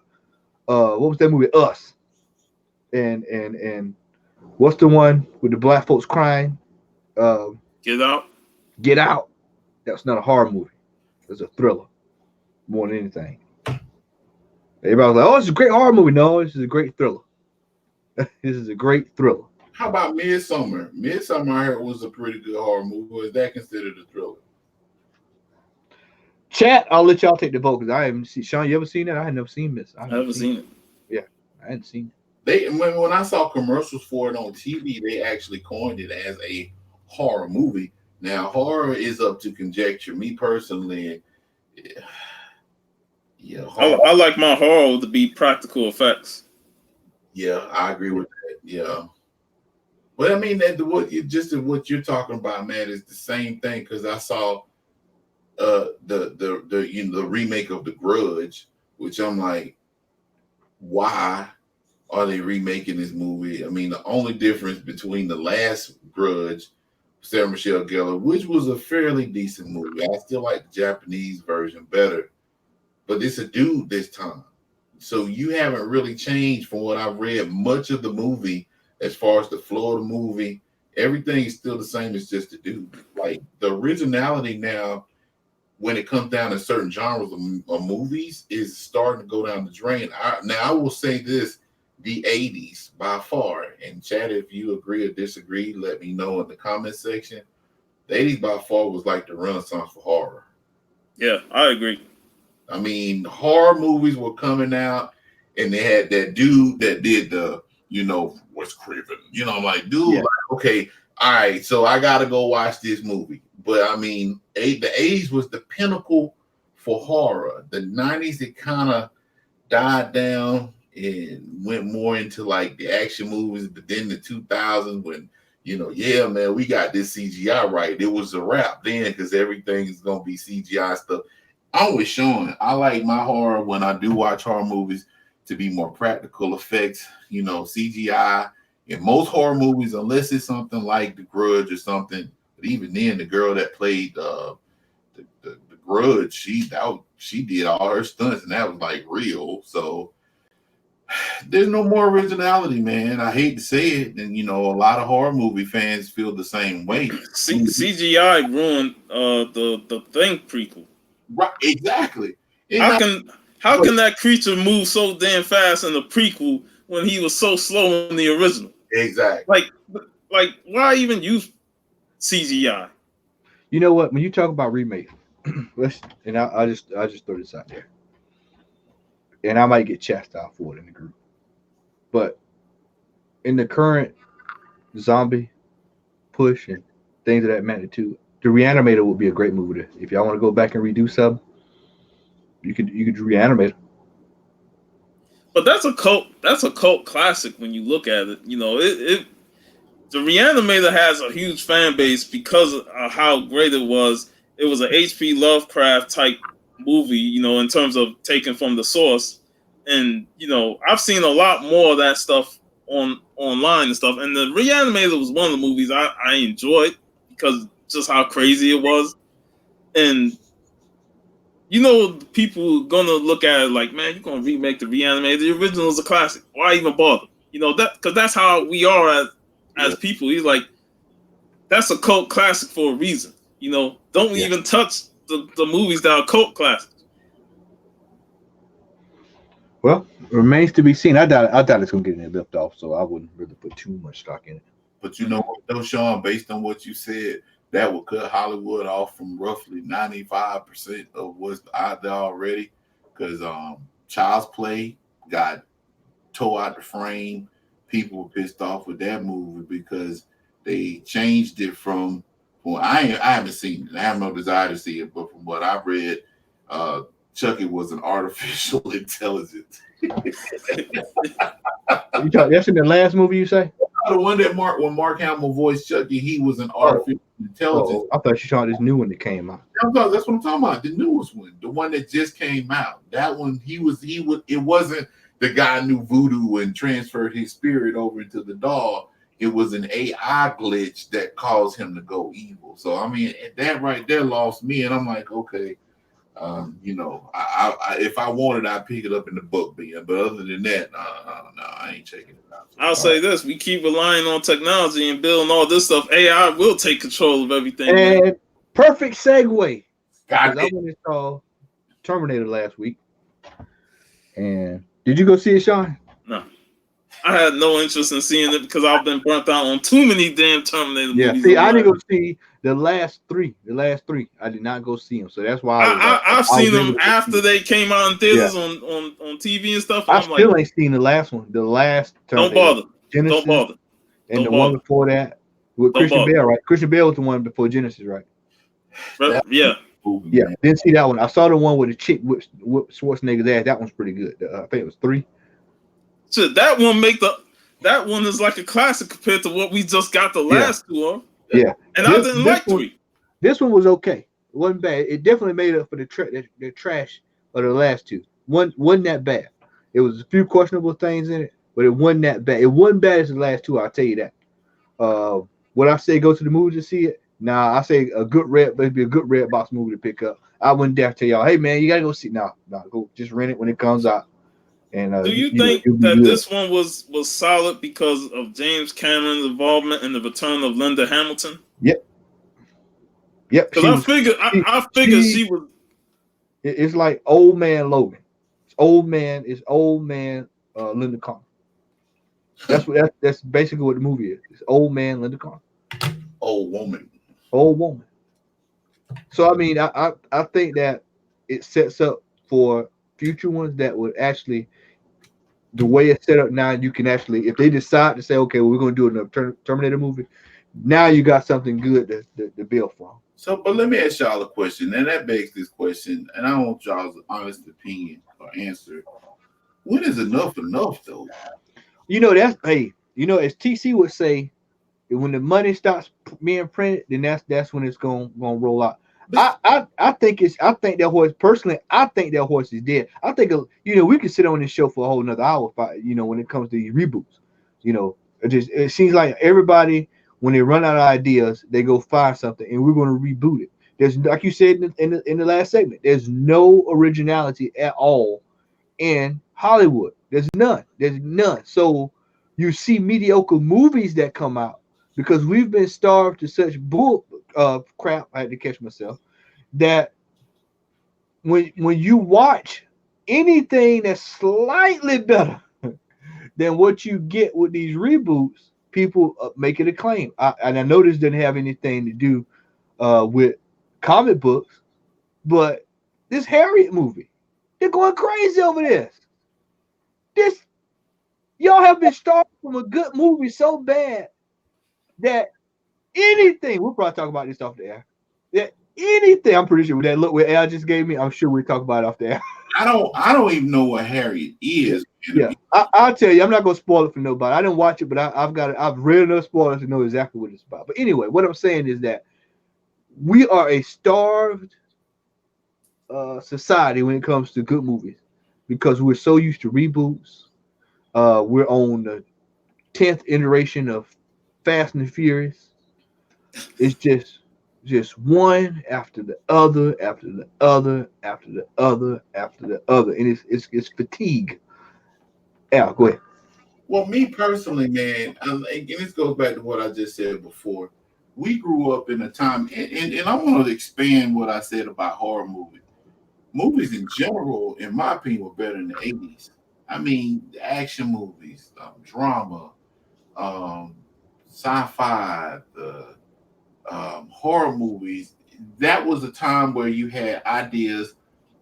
Speaker 1: what was that movie? Us. And what's the one with the black folks crying?
Speaker 3: Get Out.
Speaker 1: Get Out. That's not a horror movie. It's a thriller more than anything. Everybody's like, oh, it's a great horror movie. No, this is a great thriller. This is a great thriller.
Speaker 2: How about Midsommar? Midsommar, I heard, was a pretty good horror movie. Is that considered a thriller?
Speaker 1: Chat, I'll let y'all take the vote because I haven't seen. Sean, you ever seen that? I had never seen this.
Speaker 3: I haven't seen it.
Speaker 1: Yeah, I hadn't seen
Speaker 2: it. When I saw commercials for it on TV, they actually coined it as a horror movie. Now, horror is up to conjecture. Me personally, yeah.
Speaker 1: Oh,
Speaker 3: I like my horror to be practical effects.
Speaker 2: Yeah, I agree with that. Yeah. But I mean what you're talking about, man, is the same thing, because I saw the remake of The Grudge, which I'm like, why are they remaking this movie? I mean, the only difference between the last Grudge, Sarah Michelle Gellar, which was a fairly decent movie. I still like the Japanese version better, but it's a dude this time. So you haven't really changed from what I've read much of the movie as far as the flow of the movie. Everything is still the same. It's just a dude. Like the originality now, when it comes down to certain genres of movies, is starting to go down the drain. I will say this, the 80s by far, and Chad, if you agree or disagree, let me know in the comment section. The 80s by far was like the renaissance for horror.
Speaker 3: Yeah, I agree.
Speaker 2: I mean, horror movies were coming out, and they had that dude that did the, Wes Craven. I'm like, dude,
Speaker 1: yeah.
Speaker 2: Like, okay, all right, so I got to go watch this movie. But I mean, the 80s was the pinnacle for horror. The 90s, it kind of died down and went more into like the action movies. But then the 2000s, when, yeah, man, we got this CGI right. It was a wrap then, because everything is going to be CGI stuff. I'm with Sean. I like my horror, when I do watch horror movies, to be more practical effects, CGI. In most horror movies, unless it's something like The Grudge or something, but even then, the girl that played the Grudge, she did all her stunts, and that was like real. So there's no more originality, man. I hate to say it, and a lot of horror movie fans feel the same way.
Speaker 3: CGI ruined the Thing prequel.
Speaker 2: Right, exactly.
Speaker 3: How can How can that creature move so damn fast in the prequel when he was so slow in the original?
Speaker 2: Exactly.
Speaker 3: Like why even use CGI?
Speaker 1: You know what? When you talk about remake, I just throw this out there, and I might get chastised for it in the group, but in the current zombie push and things of that magnitude, the Reanimator would be a great movie. If y'all want to go back and redo something, you could Reanimate.
Speaker 3: But that's a cult classic when you look at it. You know, the Reanimator has a huge fan base because of how great it was. It was an H.P. Lovecraft type movie, you know, in terms of taken from the source. And, you know, I've seen a lot more of that stuff online and stuff. And the Reanimator was one of the movies I enjoyed because just how crazy it was. And, you know, people are going to look at it like, man, you're going to remake the Reanimator. The original is a classic. Why even bother? You know, because that's how we are as people. He's like, that's a cult classic for a reason. You know, don't even touch the movies that are cult classics.
Speaker 1: Well, it remains to be seen. I doubt it's gonna get any lift off, so I wouldn't really put too much stock in it.
Speaker 2: But you know what, though, Sean, based on what you said, that would cut Hollywood off from roughly 95% of what's out there already. Because Child's Play got tore out the frame. People were pissed off with that movie because they changed it from. Well, I haven't seen it. I have no desire to see it, but from what I've read, Chucky was an artificial intelligence.
Speaker 1: That's in the last movie you say?
Speaker 2: The one that when Mark Hamill voiced Chucky, he was an artificial intelligence.
Speaker 1: I thought you saw this new one that came out.
Speaker 2: That's what I'm talking about. The newest one, the one that just came out. That one, it wasn't the guy knew voodoo and transferred his spirit over into the doll. It was an AI glitch that caused him to go evil. So I mean, that right there lost me, and I'm like, okay, you know, if I wanted, I'd pick it up in the book bin. But other than that, no, I ain't checking it out.
Speaker 3: I'll say this: we keep relying on technology and building all this stuff. AI will take control of everything.
Speaker 1: And perfect segue. I went and saw Terminator last week. And did you go see it, Sean?
Speaker 3: No. I had no interest in seeing it because I've been burnt out on too many damn Terminator movies.
Speaker 1: Yeah, see, I didn't go see the last three. I did not go see them, so that's why
Speaker 3: I've seen them after they came out in theaters on TV and stuff. And
Speaker 1: I ain't seen the last one. The last Terminator.
Speaker 3: Don't bother.
Speaker 1: Genesis,
Speaker 3: don't bother.
Speaker 1: And the one before that with Christian Bale, right? Christian Bale was the one before Genesis, right?
Speaker 3: Yeah.
Speaker 1: Yeah, didn't see that one. I saw the one with the chick with Schwarzenegger's ass. That one's pretty good. I think it was 3.
Speaker 3: So that one is like a classic compared to what we just got the last two on.
Speaker 1: Yeah,
Speaker 3: and I didn't like 3.
Speaker 1: This one was okay. It wasn't bad. It definitely made up for the trash of the last two. Wasn't that bad. It was a few questionable things in it, but it wasn't that bad. It wasn't bad as the last two. I'll tell you that. Would I say go to the movie to see it? Nah, I say it'd be a good red box movie to pick up. I wouldn't dare tell y'all, hey man, you gotta go see. No, go just rent it when it comes out. And
Speaker 3: do you think that this one was solid because of James Cameron's involvement in the return of Linda Hamilton?
Speaker 1: Yep.
Speaker 3: Because I figured she was.
Speaker 1: It's like old man Logan. It's old man Linda Carter. That's basically what the movie is. It's old man Linda Carter.
Speaker 2: Old woman.
Speaker 1: So I mean, I think that it sets up for future ones that would actually, the way it's set up now, you can actually, if they decide to say, okay, well, we're going to do another Terminator movie, now you got something good to build from.
Speaker 2: So, but let me ask y'all a question, and that begs this question, and I want y'all's honest opinion or answer. When is enough though?
Speaker 1: You know, as TC would say, when the money starts being printed, then that's when it's gonna roll out. I think that horse personally. I think that horse is dead. I think we could sit on this show for a whole another hour. When it comes to these reboots, it seems like everybody, when they run out of ideas, they go find something, and we're going to reboot it. There's, like you said in the last segment, there's no originality at all in Hollywood. There's none. So you see mediocre movies that come out because we've been starved to such bull crap. I had to catch myself that when you watch anything that's slightly better than what you get with these reboots, people make it a claim. And I know this didn't have anything to do with comic books, but this Harriet movie, they're going crazy over this. Y'all have been starting from a good movie so bad that anything, we'll probably talk about this off the air. That anything, I'm pretty sure with that look what Al just gave me, I'm sure we'll talk about it off the air.
Speaker 2: I don't even know what Harriet is.
Speaker 1: Yeah, I'll tell you, I'm not gonna spoil it for nobody. I didn't watch it, but I've read enough spoilers to know exactly what it's about. But anyway, what I'm saying is that we are a starved society when it comes to good movies because we're so used to reboots. We're on the 10th iteration of Fast and Furious. It's just one after the other, after the other, after the other, after the other, and it's fatigue. Al, go ahead.
Speaker 2: Well, me personally, man, and this goes back to what I just said before. We grew up in a time, and I want to expand what I said about horror movies. Movies in general, in my opinion, were better in the 80s. I mean, the action movies, drama, sci-fi, the horror movies. That was a time where you had ideas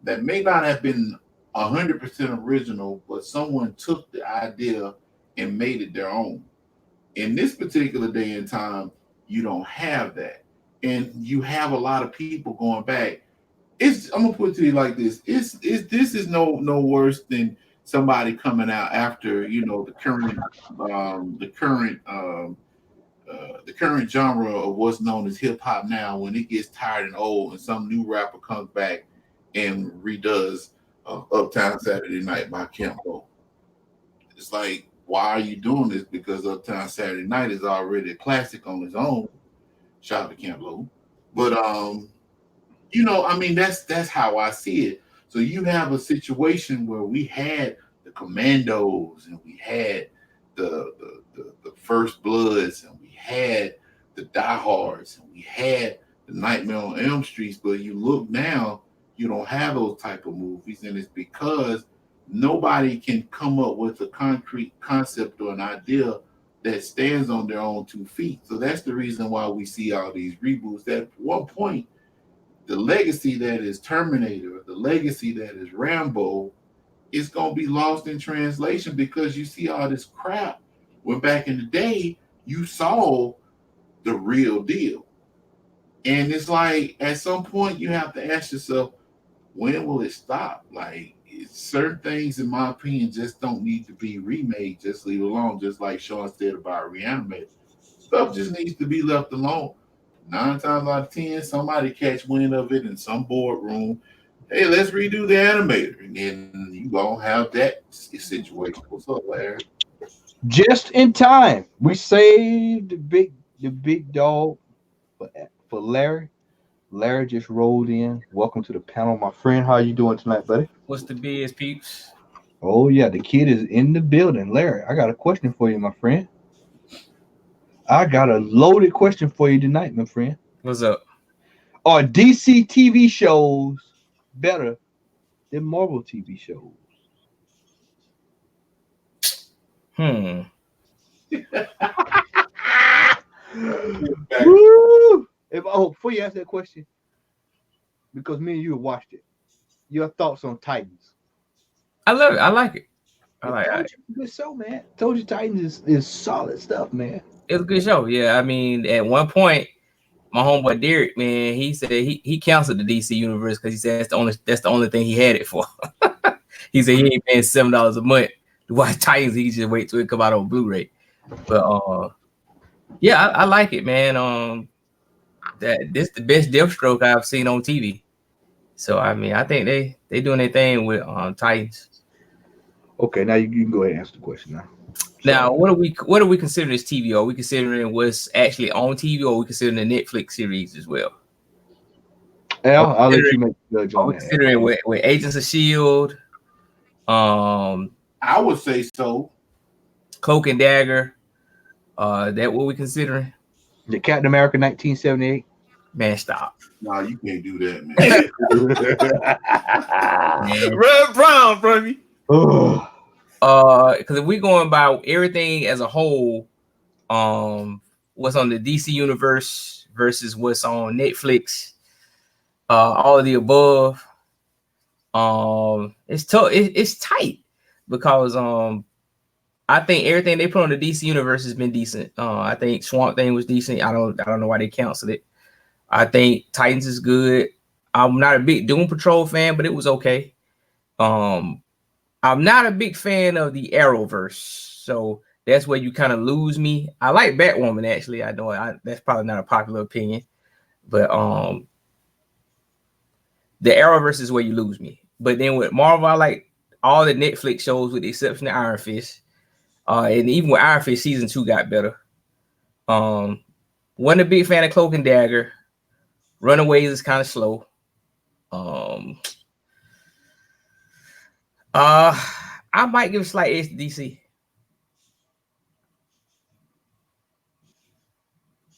Speaker 2: that may not have been 100% original, but someone took the idea and made it their own. In this particular day and time, you don't have that, and you have a lot of people going back. I'm gonna put it to you like this: this is no worse than somebody coming out after the current genre of what's known as hip hop now, when it gets tired and old, and some new rapper comes back and redoes Uptown Saturday Night by Camp Lo. It's like, why are you doing this? Because Uptown Saturday Night is already a classic on its own. Shout out to Camp Lo. But I mean, that's how I see it. So you have a situation where we had the Commandos, and we had the First Bloods, and we had the Die Hards, and we had the Nightmare on Elm Street. But you look now, you don't have those type of movies, and it's because nobody can come up with a concrete concept or an idea that stands on their own 2 feet. So that's the reason why we see all these reboots. At one point, the legacy that is Terminator, the legacy that is Rambo, is going to be lost in translation because you see all this crap when back in the day you saw the real deal. And it's like, at some point you have to ask yourself, when will it stop? Like, certain things, in my opinion, just don't need to be remade. Just leave it alone. Just like Sean said about Reanimator. Stuff just needs to be left alone. 9 times out of 10, somebody catch wind of it in some boardroom. Hey, let's redo the animator. And then you gonna have that situation. What's up, Larry?
Speaker 1: Just in time. We saved the big dog for Larry. Larry just rolled in. Welcome to the panel, my friend. How you doing tonight, buddy?
Speaker 4: What's the biz, peeps?
Speaker 1: Oh yeah, the kid is in the building. Larry, I got a question for you, my friend. I got a loaded question for you tonight, my friend.
Speaker 4: What's up?
Speaker 1: Are DC TV shows better than Marvel TV shows? Woo! Before you ask that question, because me and you have watched it, your thoughts on Titans?
Speaker 4: I love it. I like it. I like it.
Speaker 1: Good show, man. Told you Titans is solid stuff, man.
Speaker 4: It's a good show. Yeah, I mean, at one point, my homeboy Derek, man, he said he canceled the DC universe because he said that's the only thing he had it for. He said he ain't paying $7 a month to watch Titans. He just wait till it come out on Blu-ray. But yeah, I like it, man. That this the best Deathstroke I've seen on TV. So I mean, I think they doing their thing with Titans.
Speaker 1: Okay, now you can go ahead and answer the question now.
Speaker 4: Now, what are we considering as TV? Are we considering what's actually on TV, or are we considering the Netflix series as well?
Speaker 1: Al, I'll let you make the judge on
Speaker 4: that. Considering with Agents of S.H.I.E.L.D.,
Speaker 2: I would say so.
Speaker 4: Cloak and Dagger, that what we considering?
Speaker 1: The Captain America 1978.
Speaker 4: Man, stop.
Speaker 2: Nah, you can't do that, man.
Speaker 3: Red Brown, baby.
Speaker 4: Because if we're going by everything as a whole, what's on the DC universe versus what's on Netflix, all of the above, it's tough. It's tight because I think everything they put on the DC universe has been decent. I think Swamp Thing was decent. I don't know why they canceled it. I think Titans is good. I'm not a big Doom Patrol fan, but it was okay. I'm not a big fan of the Arrowverse, so that's where you kind of lose me. I like Batwoman, actually. I know that's probably not a popular opinion, but the Arrowverse is where you lose me. But then with Marvel, I like all the Netflix shows with the exception of Iron Fist. And even with Iron Fist, season 2 got better. Wasn't a big fan of Cloak and Dagger. Runaways is kind of slow. I might give a slight edge to DC.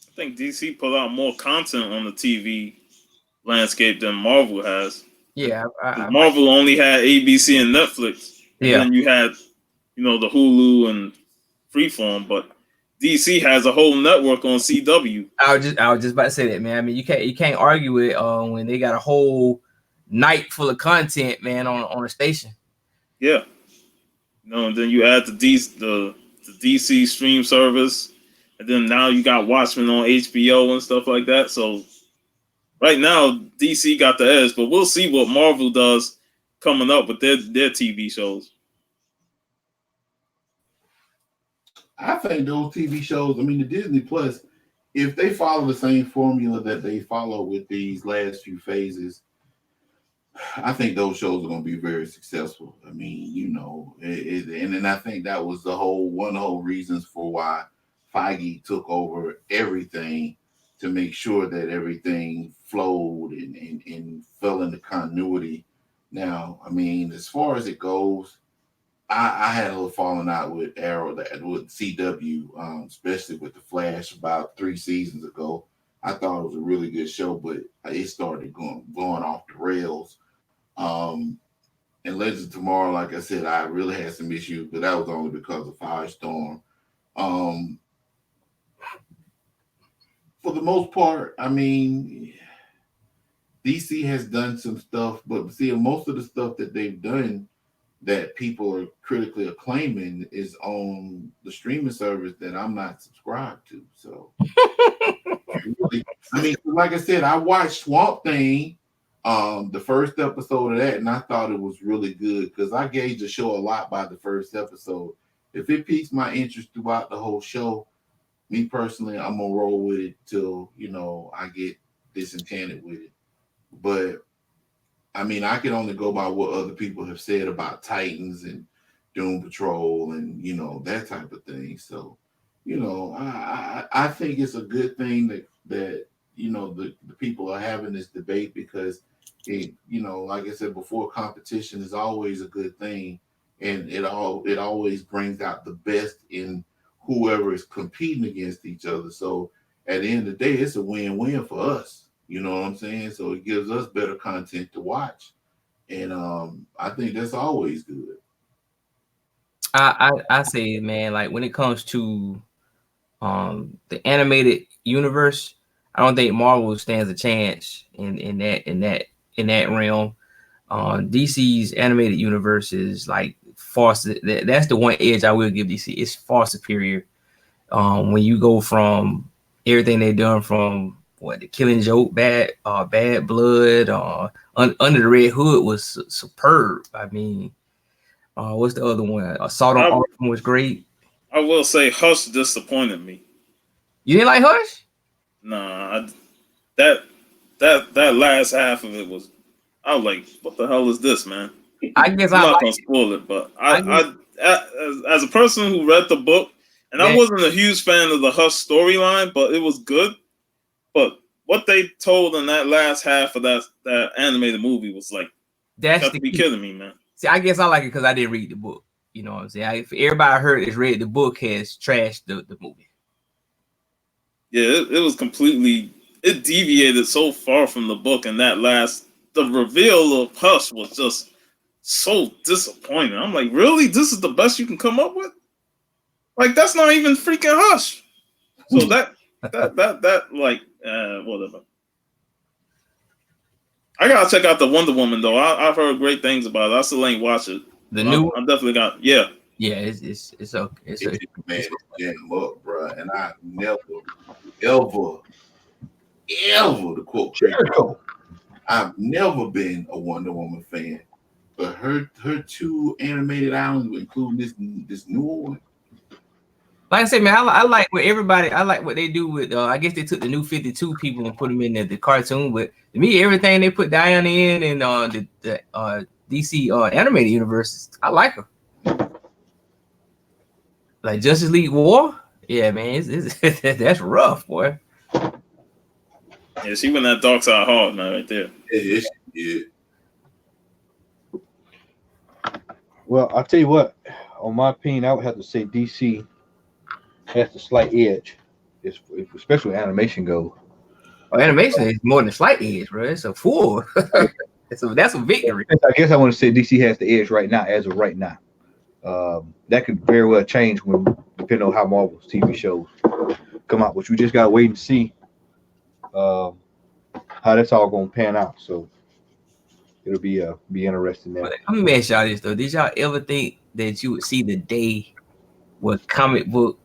Speaker 3: I think DC put out more content on the TV landscape than Marvel has.
Speaker 4: Yeah,
Speaker 3: Marvel only had ABC and Netflix. And then you had, the Hulu and Freeform, but DC has a whole network on CW.
Speaker 4: I was just about to say that, man. I mean, you can't argue it when they got a whole night full of content, man, on a station.
Speaker 3: Yeah. And then you add the DC stream service, and then now you got Watchmen on HBO and stuff like that. So right now, DC got the edge, but we'll see what Marvel does coming up with their TV shows.
Speaker 2: I think those TV shows, I mean, the Disney Plus, if they follow the same formula that they follow with these last few phases, I think those shows are going to be very successful. I mean, and then I think that was one of the whole reasons for why Feige took over everything, to make sure that everything flowed and fell into continuity. Now, I mean, as far as it goes, I had a little falling out with with CW, especially with The Flash about 3 seasons ago. I thought it was a really good show, but it started going off the rails. And Legends of Tomorrow, like I said, I really had some issues, but that was only because of Firestorm. For the most part, I mean, DC has done some stuff, but see, most of the stuff that they've done that people are critically acclaiming is on the streaming service that I'm not subscribed to. So, really, I mean, like I said, I watched Swamp Thing, the first episode of that, and I thought it was really good because I gauge the show a lot by the first episode. If it piques my interest throughout the whole show, me personally, I'm gonna roll with it till I get disenchanted with it. But I mean, I can only go by what other people have said about Titans and Doom Patrol and that type of thing. So, I think it's a good thing that the people are having this debate, because it, like I said before, competition is always a good thing, and it always brings out the best in whoever is competing against each other. So at the end of the day, it's a win-win for us. You know what I'm saying? So it gives us better content to watch. And I think that's always good.
Speaker 4: I say, man, like when it comes to the animated universe, I don't think Marvel stands a chance in that realm. DC's animated universe is like far. That's the one edge I will give DC. It's far superior. When you go from everything they've done from the Killing Joke, Bad Blood, Under the Red Hood was superb. I mean, what's the other one? Assault on Arkham was great.
Speaker 3: I will say Hush disappointed me.
Speaker 4: You didn't like Hush?
Speaker 3: Nah, that last half of it was. I was like, what the hell is this, man?
Speaker 4: I guess
Speaker 3: I'm not gonna spoil it, but I as a person who read the book, and I wasn't a huge fan of the Hush storyline, but it was good. But what they told in that last half of that animated movie was like,
Speaker 4: that's
Speaker 3: to be kidding me, man.
Speaker 4: See, I guess I like it because I didn't read the book. You know what I'm saying? If everybody I heard has read the book has trashed the movie.
Speaker 3: Yeah, it was completely it deviated so far from the book, and the reveal of Hush was just so disappointing. I'm like, really? This is the best you can come up with? Like, that's not even freaking Hush. So that like, whatever. I gotta check out the Wonder Woman though. I've heard great things about it. I still ain't watched it.
Speaker 4: The new
Speaker 3: I'm definitely got. Yeah,
Speaker 4: it's okay.
Speaker 2: It's man, jam up, bro. And I never, ever, to quote Jericho, I've never been a Wonder Woman fan. But her two animated islands, including this new one.
Speaker 4: Like I said, man, I like what everybody. I like what they do with. I guess they took the new 52 people and put them in the cartoon. But to me, everything they put Diana in and the DC animated universe, I like her. Like Justice League War, yeah, man, it's that's rough, boy.
Speaker 3: Yeah, she went that dark side hard, man, right there.
Speaker 2: Yeah.
Speaker 1: Well, I'll tell you what. On my opinion, I would have to say DC has the slight edge, especially when animation goes.
Speaker 4: Well, animation is more than a slight edge, bro. It's a full. That's a victory.
Speaker 1: I guess I want to say DC has the edge right now, as of right now. That could very well change depending on how Marvel's TV shows come out, which we just gotta wait and see how that's all gonna pan out. So it'll be interesting there.
Speaker 4: I'm gonna ask y'all this though: did y'all ever think that you would see the day where comic book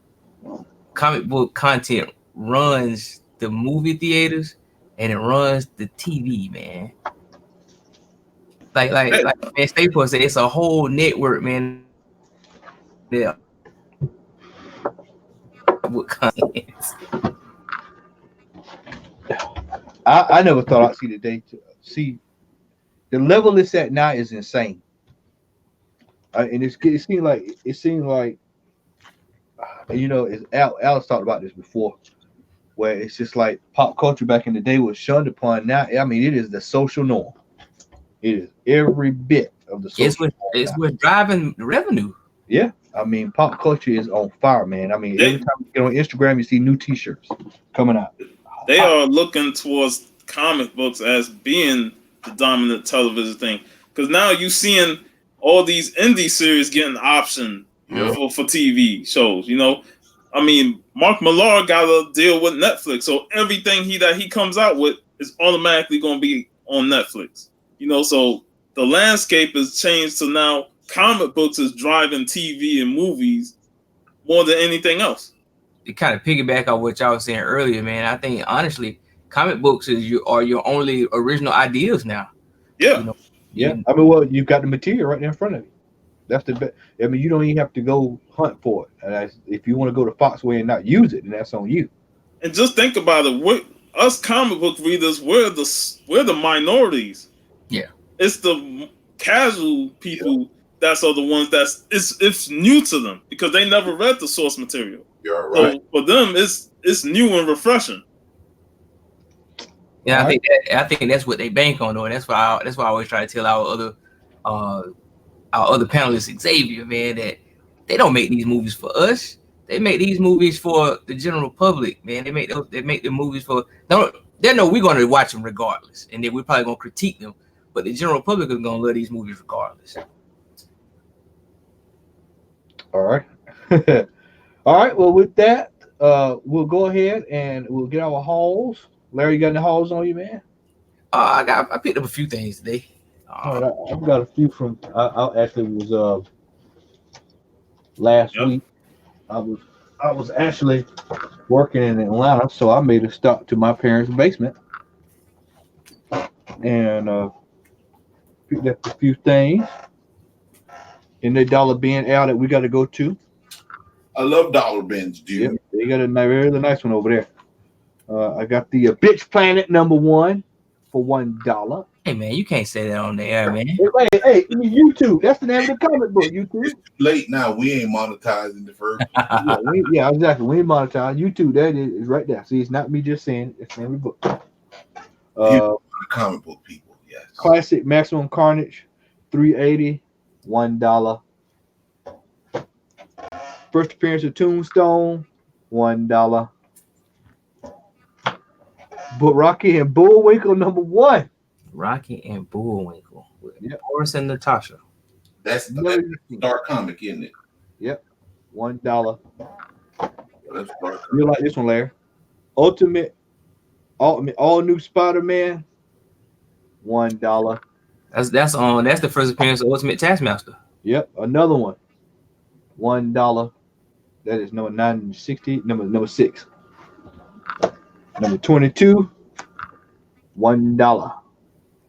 Speaker 4: content runs the movie theaters and it runs the TV, man? Like man, Staypuff said, it's a whole network, man. Yeah. What content?
Speaker 1: I never thought I'd see the day to see the level it's at now is insane. And it seemed like you know, Alice talked about this before, where it's just like pop culture back in the day was shunned upon. Now, I mean, it is the social norm. It is every bit of the social
Speaker 4: it's what's driving the revenue.
Speaker 1: Yeah, I mean, pop culture is on fire, man. I mean, every time you get on Instagram, you see new T-shirts coming out.
Speaker 3: They are looking towards comic books as being the dominant television thing, because now you're seeing all these indie series getting optioned for TV shows. You know, I mean, Mark Millar got a deal with Netflix, so everything he comes out with is automatically going to be on Netflix. You know, so the landscape has changed to now comic books is driving TV and movies more than anything else.
Speaker 4: It kind of piggyback on what y'all was saying earlier, man. I think honestly, comic books are your only original ideas now.
Speaker 3: Yeah.
Speaker 4: You know,
Speaker 1: yeah. I mean, well, you've got the material right there in front of you. That's the best. I mean, you don't even have to go hunt for it. And if you want to go to Foxway and not use it, then that's on you.
Speaker 3: And just think about it. Us comic book readers, we're the minorities.
Speaker 4: Yeah.
Speaker 3: It's the casual people that are the ones it's new to them because they never read the source material.
Speaker 2: You're right.
Speaker 3: So for them, it's new and refreshing.
Speaker 4: Yeah, I think that's what they bank on, though. And that's why I always try to tell our other panelists, Xavier, man, that they don't make these movies for us. They make these movies for the general public, man. They make the movies for they know we're going to watch them regardless, and then we're probably going to critique them. But the general public is going to love these movies regardless.
Speaker 1: All right. All right. Well, with that, we'll go ahead and we'll get our hauls. Larry, you got any hauls on you, man?
Speaker 4: I picked up a few things today.
Speaker 1: All right, I've got a few from. I actually was last week. I was actually working in Atlanta, so I made a stop to my parents' basement and picked up a few things in the Dollar Bin out that we got to go to.
Speaker 2: I love Dollar Bins, dude.
Speaker 1: Yep, they got a really nice one over there. I got the Bitch Planet #1 for $1.
Speaker 4: Hey man, you can't say that on the air, man.
Speaker 1: Hey, YouTube. That's the name of the comic book. YouTube.
Speaker 2: It's too late now. We ain't monetizing the first.
Speaker 1: yeah, exactly. We ain't monetized. YouTube. That is right there. See, it's not me just saying. It's the name of the book.
Speaker 2: Comic book people. Yes.
Speaker 1: Classic Maximum Carnage, $3.80, $1. First appearance of Tombstone, $1. But Rocky and Bullwinkle #1.
Speaker 4: Rocky and Bullwinkle with
Speaker 1: Yep.
Speaker 4: Boris and Natasha.
Speaker 2: That's
Speaker 1: Never
Speaker 2: a
Speaker 1: seen.
Speaker 2: Star comic, isn't it?
Speaker 1: Yep. $1.
Speaker 2: That's Star
Speaker 1: You like this one, Larry? Ultimate, all new Spider-Man. $1.
Speaker 4: That's the first appearance of Ultimate Taskmaster.
Speaker 1: Yep. Another one. $1. That is number 960. Number 6. Number 22. $1.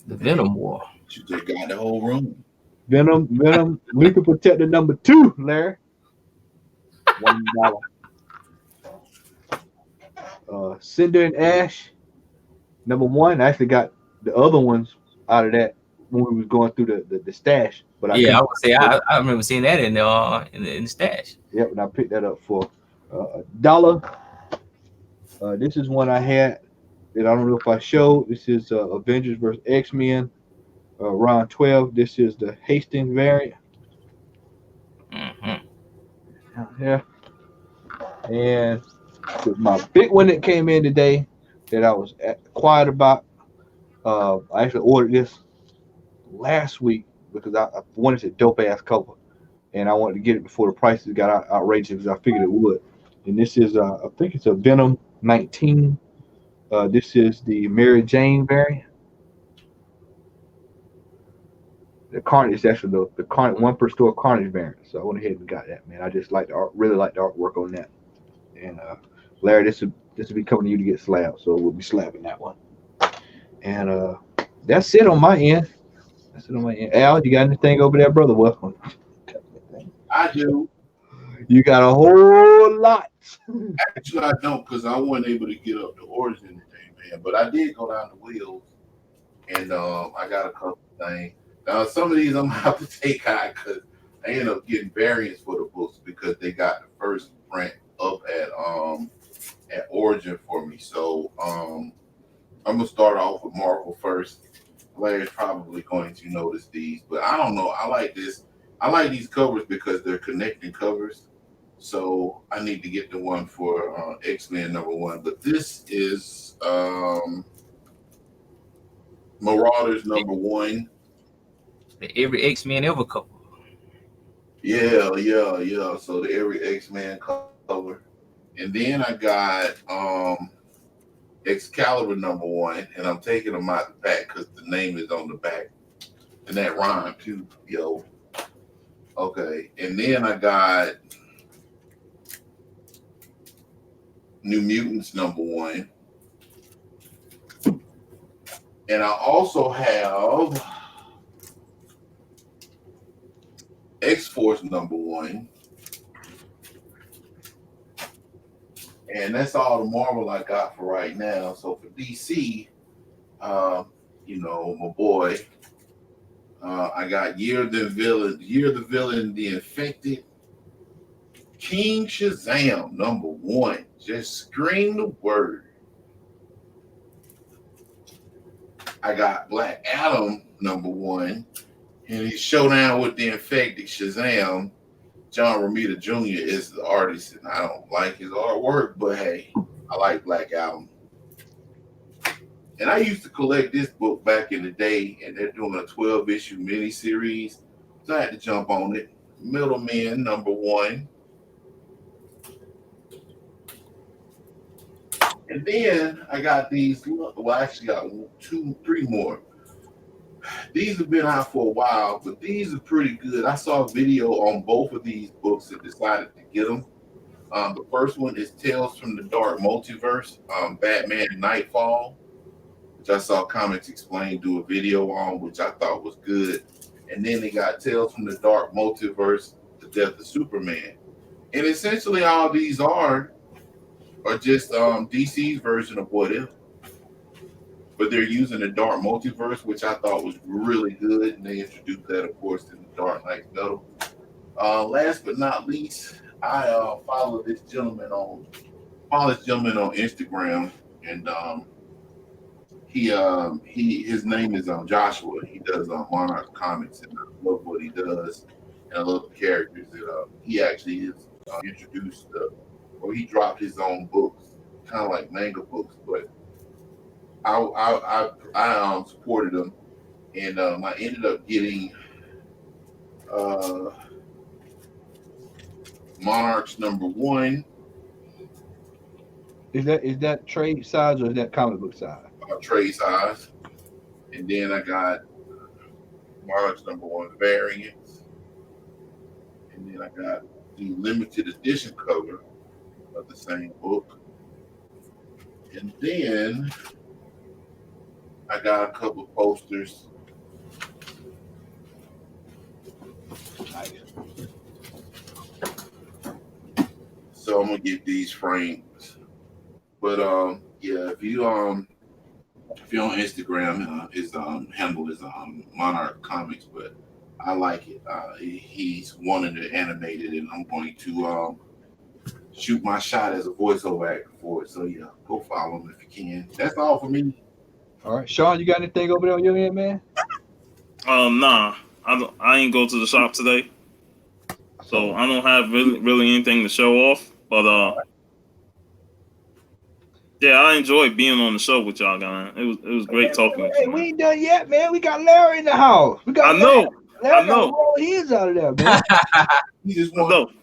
Speaker 4: The Venom War.
Speaker 2: You just got the whole room.
Speaker 1: Venom, Lethal Protector #2, Larry. $1. Cinder and Ash #1. I actually got the other ones out of that when we was going through the stash. But
Speaker 4: I would say I remember seeing that in the stash.
Speaker 1: Yep, and I picked that up for $1. This is one I had that I don't know if I showed. This is Avengers vs. X-Men, round 12. This is the Hastings variant. Yeah. And my big one that came in today that I was quiet about, I actually ordered this last week because I wanted a dope ass cover, and I wanted to get it before the prices got outrageous because I figured it would. And this is I think it's a Venom 19. This is the Mary Jane variant. The Carnage is actually the Carnage 1 per store Carnage variant. So I went ahead and got that, man. I just like the art, really like the artwork on that. And Larry, this will be coming to you to get slabbed, so we'll be slabbing that one. And that's it on my end. Al, you got anything over there, brother? Welcome.
Speaker 2: I do.
Speaker 1: You got a whole lot.
Speaker 2: Actually, I don't, because I wasn't able to get up the orders in today, man. But I did go down the wheels, and I got a couple things. Now, some of these I'm gonna have to take out because I ended up getting variants for the books because they got the first print up at Origin for me. So I'm gonna start off with Marvel first. Larry's probably going to notice these, but I don't know. I like this. I like these covers because they're connecting covers. So I need to get the one for X-Men #1. But this is Marauders #1.
Speaker 4: Every X-Men ever cover.
Speaker 2: Yeah. So the every X-Men cover. And then I got Excalibur #1, and I'm taking them out the back because the name is on the back. And that rhyme too, yo. Okay. And then I got New Mutants #1. And I also have X-Force #1. And that's all the Marvel I got for right now. So for DC, my boy, I got Year of the Villain, The Infected, King Shazam #1. Just scream the word. I got Black Adam #1, and his showdown with the Infected Shazam. John Romita Jr. is the artist, and I don't like his artwork, but hey, I like Black Adam. And I used to collect this book back in the day, and they're doing a 12-issue miniseries, so I had to jump on it. Middleman #1. And then I got these, well, I actually got 2, 3 more. These have been out for a while, but these are pretty good. I saw a video on both of these books and decided to get them. The first one is Tales from the Dark Multiverse, Batman Nightfall, which I saw Comics Explained do a video on, which I thought was good. And then they got Tales from the Dark Multiverse, The Death of Superman. And essentially all these are just DC's version of what if. But they're using the Dark Multiverse, which I thought was really good. And they introduced that, of course, in the Dark Knight Metal. Last but not least, I follow this gentleman on Instagram, and his name is Joshua. He does Monarch Comics, and I love what he does, and I love the characters. And he actually is introduced, or he dropped his own books, kind of like manga books, but I supported them, and I ended up getting Monarchs #1.
Speaker 1: Is that trade size or is that comic book size?
Speaker 2: Trade size, and then I got Monarchs #1 variants, and then I got the limited edition cover of the same book, and then I got a couple of posters.
Speaker 1: Nice.
Speaker 2: So I'm gonna get these frames. But yeah, if you're on Instagram, his handle is Monarch Comics, but I like it. He's wanting to animate it, and I'm going to shoot my shot as a voiceover actor for it. So yeah, go follow him if you can. That's all for me.
Speaker 1: All right, Sean, you got anything over there on your end, man?
Speaker 3: Nah, I ain't go to the shop today, so I don't have really anything to show off. But yeah, I enjoyed being on the show with y'all, guys. It was great talking with you.
Speaker 1: We ain't done yet, man. We got Larry in the house. We got
Speaker 3: I know.
Speaker 1: Larry roll his out of there, man.
Speaker 2: He just wants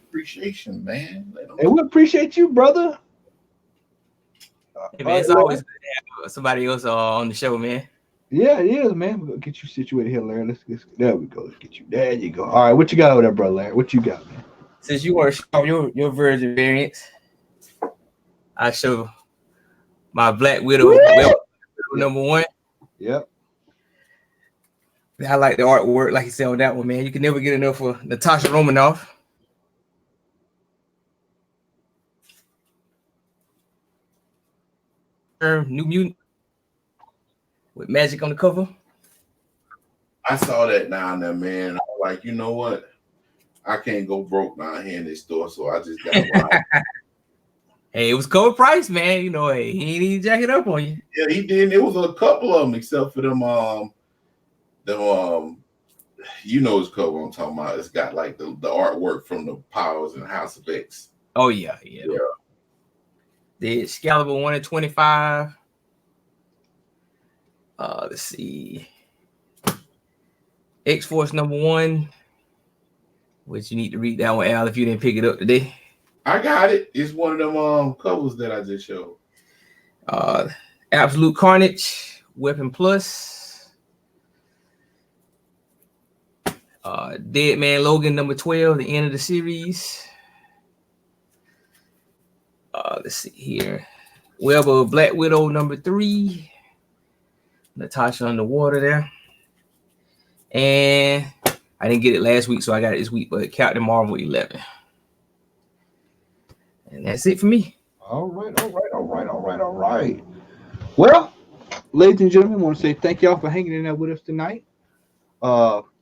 Speaker 2: appreciation, man.
Speaker 1: And we appreciate you, brother.
Speaker 4: Hey, man, it's always good to have somebody else on the show, man.
Speaker 1: Yeah, it is, man. We're gonna get you situated here, Larry. Let's there we go. Let's get you. There you go. All right, what you got over there, brother Larry? What you got, man?
Speaker 4: Since you want to show your Virgin variants, I show my Black Widow #1.
Speaker 1: Yep.
Speaker 4: I like the artwork, like you said on that one, man. You can never get enough of Natasha Romanoff. New Mutant with magic on the cover.
Speaker 2: I saw that down there, man. I was like, you know what? I can't go broke down here in this store, so I just got one.
Speaker 4: Hey, it was cover price, man. You know, hey, he didn't jack it up on you.
Speaker 2: Yeah, he did. It was a couple of them, except for them. You know his cover I'm talking about. It's got like the artwork from the Powers and House of X.
Speaker 4: Oh yeah. The Excalibur 1 in 25. Let's see. X-Force #1. Which you need to read that one, Al, if you didn't pick it up today.
Speaker 2: I got it. It's one of them covers that I just showed.
Speaker 4: Absolute Carnage, Weapon Plus. Dead Man Logan #12, the end of the series. Let's see here. Web of Black Widow #3. Natasha Underwater there. And I didn't get it last week, so I got it this week, but Captain Marvel 11. And that's it for me.
Speaker 1: All right. Well, ladies and gentlemen, I want to say thank y'all for hanging in there with us tonight.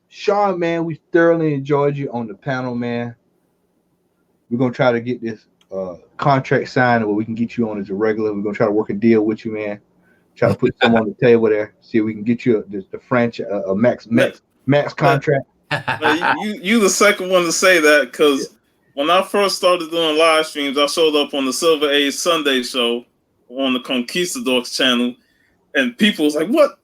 Speaker 1: Sean, man, we thoroughly enjoyed you on the panel, man. We're going to try to get this contract signed where we can get you on as a regular. We're going to try to work a deal with you, man. Try to put some on the table there. See if we can get you the franchise, a max contract.
Speaker 3: You the second one to say that, because when I first started doing live streams, I showed up on the Silver Age Sunday show on the Conquistadors channel, and people was like, "What?"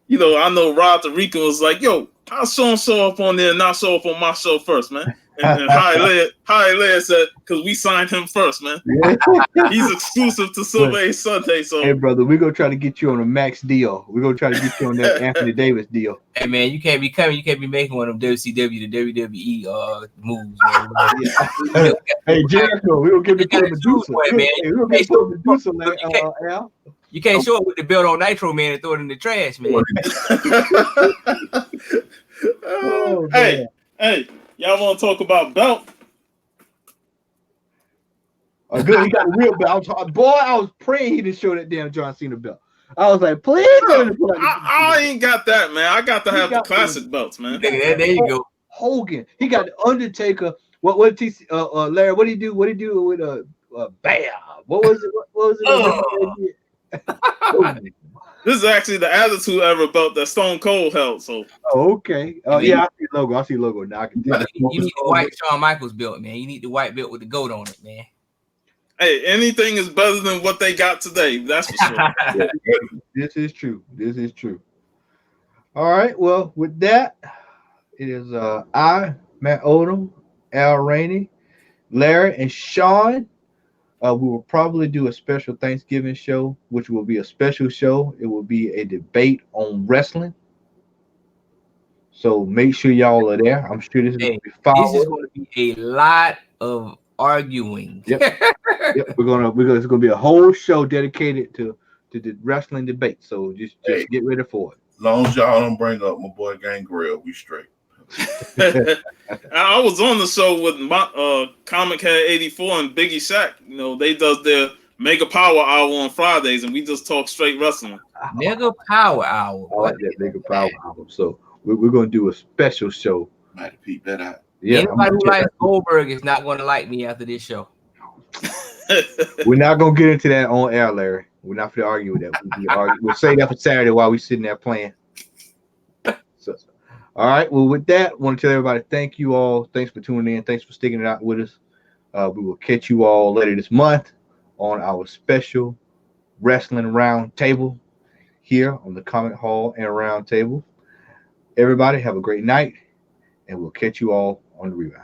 Speaker 3: You know, I know Rod the Rican was like, "Yo, how show up on there and not show up on my show first, man?" And Highland said, "Because we signed him first, man. He's exclusive to Silver Age Sunday." So,
Speaker 1: hey, brother, we're gonna try to get you on a max deal. We're gonna try to get you on that Anthony Davis deal.
Speaker 4: Hey, man, you can't be coming. You can't be making one of them WCW to WWE moves, man.
Speaker 1: Hey, Jericho, we're gonna give it to Medusa.
Speaker 4: Man.
Speaker 1: We're gonna give it to Medusa, Al.
Speaker 4: You can't show up with the belt on Nitro, man, and throw it in the trash, man.
Speaker 3: Hey, y'all want to talk about belt?
Speaker 1: Good, he got a real belt. I was praying he didn't show that damn John Cena belt. I was like, please.
Speaker 3: I ain't got that, man. I got to have the classic belts, man.
Speaker 4: There you go.
Speaker 1: Hogan. He got the Undertaker. What did Larry? What did he do? What did he do with Bam? What was it?
Speaker 3: This is actually the Attitude Era belt that Stone Cold held. So,
Speaker 1: okay. Yeah, I see logo. I see logo now. I can
Speaker 4: you need the white Shawn Michaels belt, man. You need the white belt with the goat on it, man.
Speaker 3: Hey, anything is better than what they got today. That's for sure.
Speaker 1: Yeah, this is true. This is true. All right. Well, with that, it is I, Matt Odom, Al Rainey, Larry, and Sean. We will probably do a special Thanksgiving show, which will be a special show. It will be a debate on wrestling. So make sure y'all are there. I'm sure this is going to be
Speaker 4: This is going to be a lot of arguing.
Speaker 1: Yep. Yep. It's gonna be a whole show dedicated to the wrestling debate. So just get ready for it.
Speaker 2: As long as y'all don't bring up my boy Gangrel, we straight.
Speaker 3: I was on the show with my Comic Head 84 and Biggie Shack. You know, they does their Mega Power Hour on Fridays, and we just talk straight wrestling.
Speaker 4: Mega Power Hour.
Speaker 1: I like that Mega Power Hour. So we're gonna do a special show.
Speaker 2: Might have peeped that out.
Speaker 1: Yeah,
Speaker 4: anybody who likes Goldberg is not going to like me after this show.
Speaker 1: We're not gonna get into that on air, Larry. We're not gonna argue with that. We'll say that for Saturday while we're sitting there playing. So, all right. Well, with that, I want to tell everybody thank you all. Thanks for tuning in. Thanks for sticking it out with us. We will catch you all later this month on our special wrestling round table here on the Comic Hall and Round Table. Everybody have a great night, and we'll catch you all on the rebound.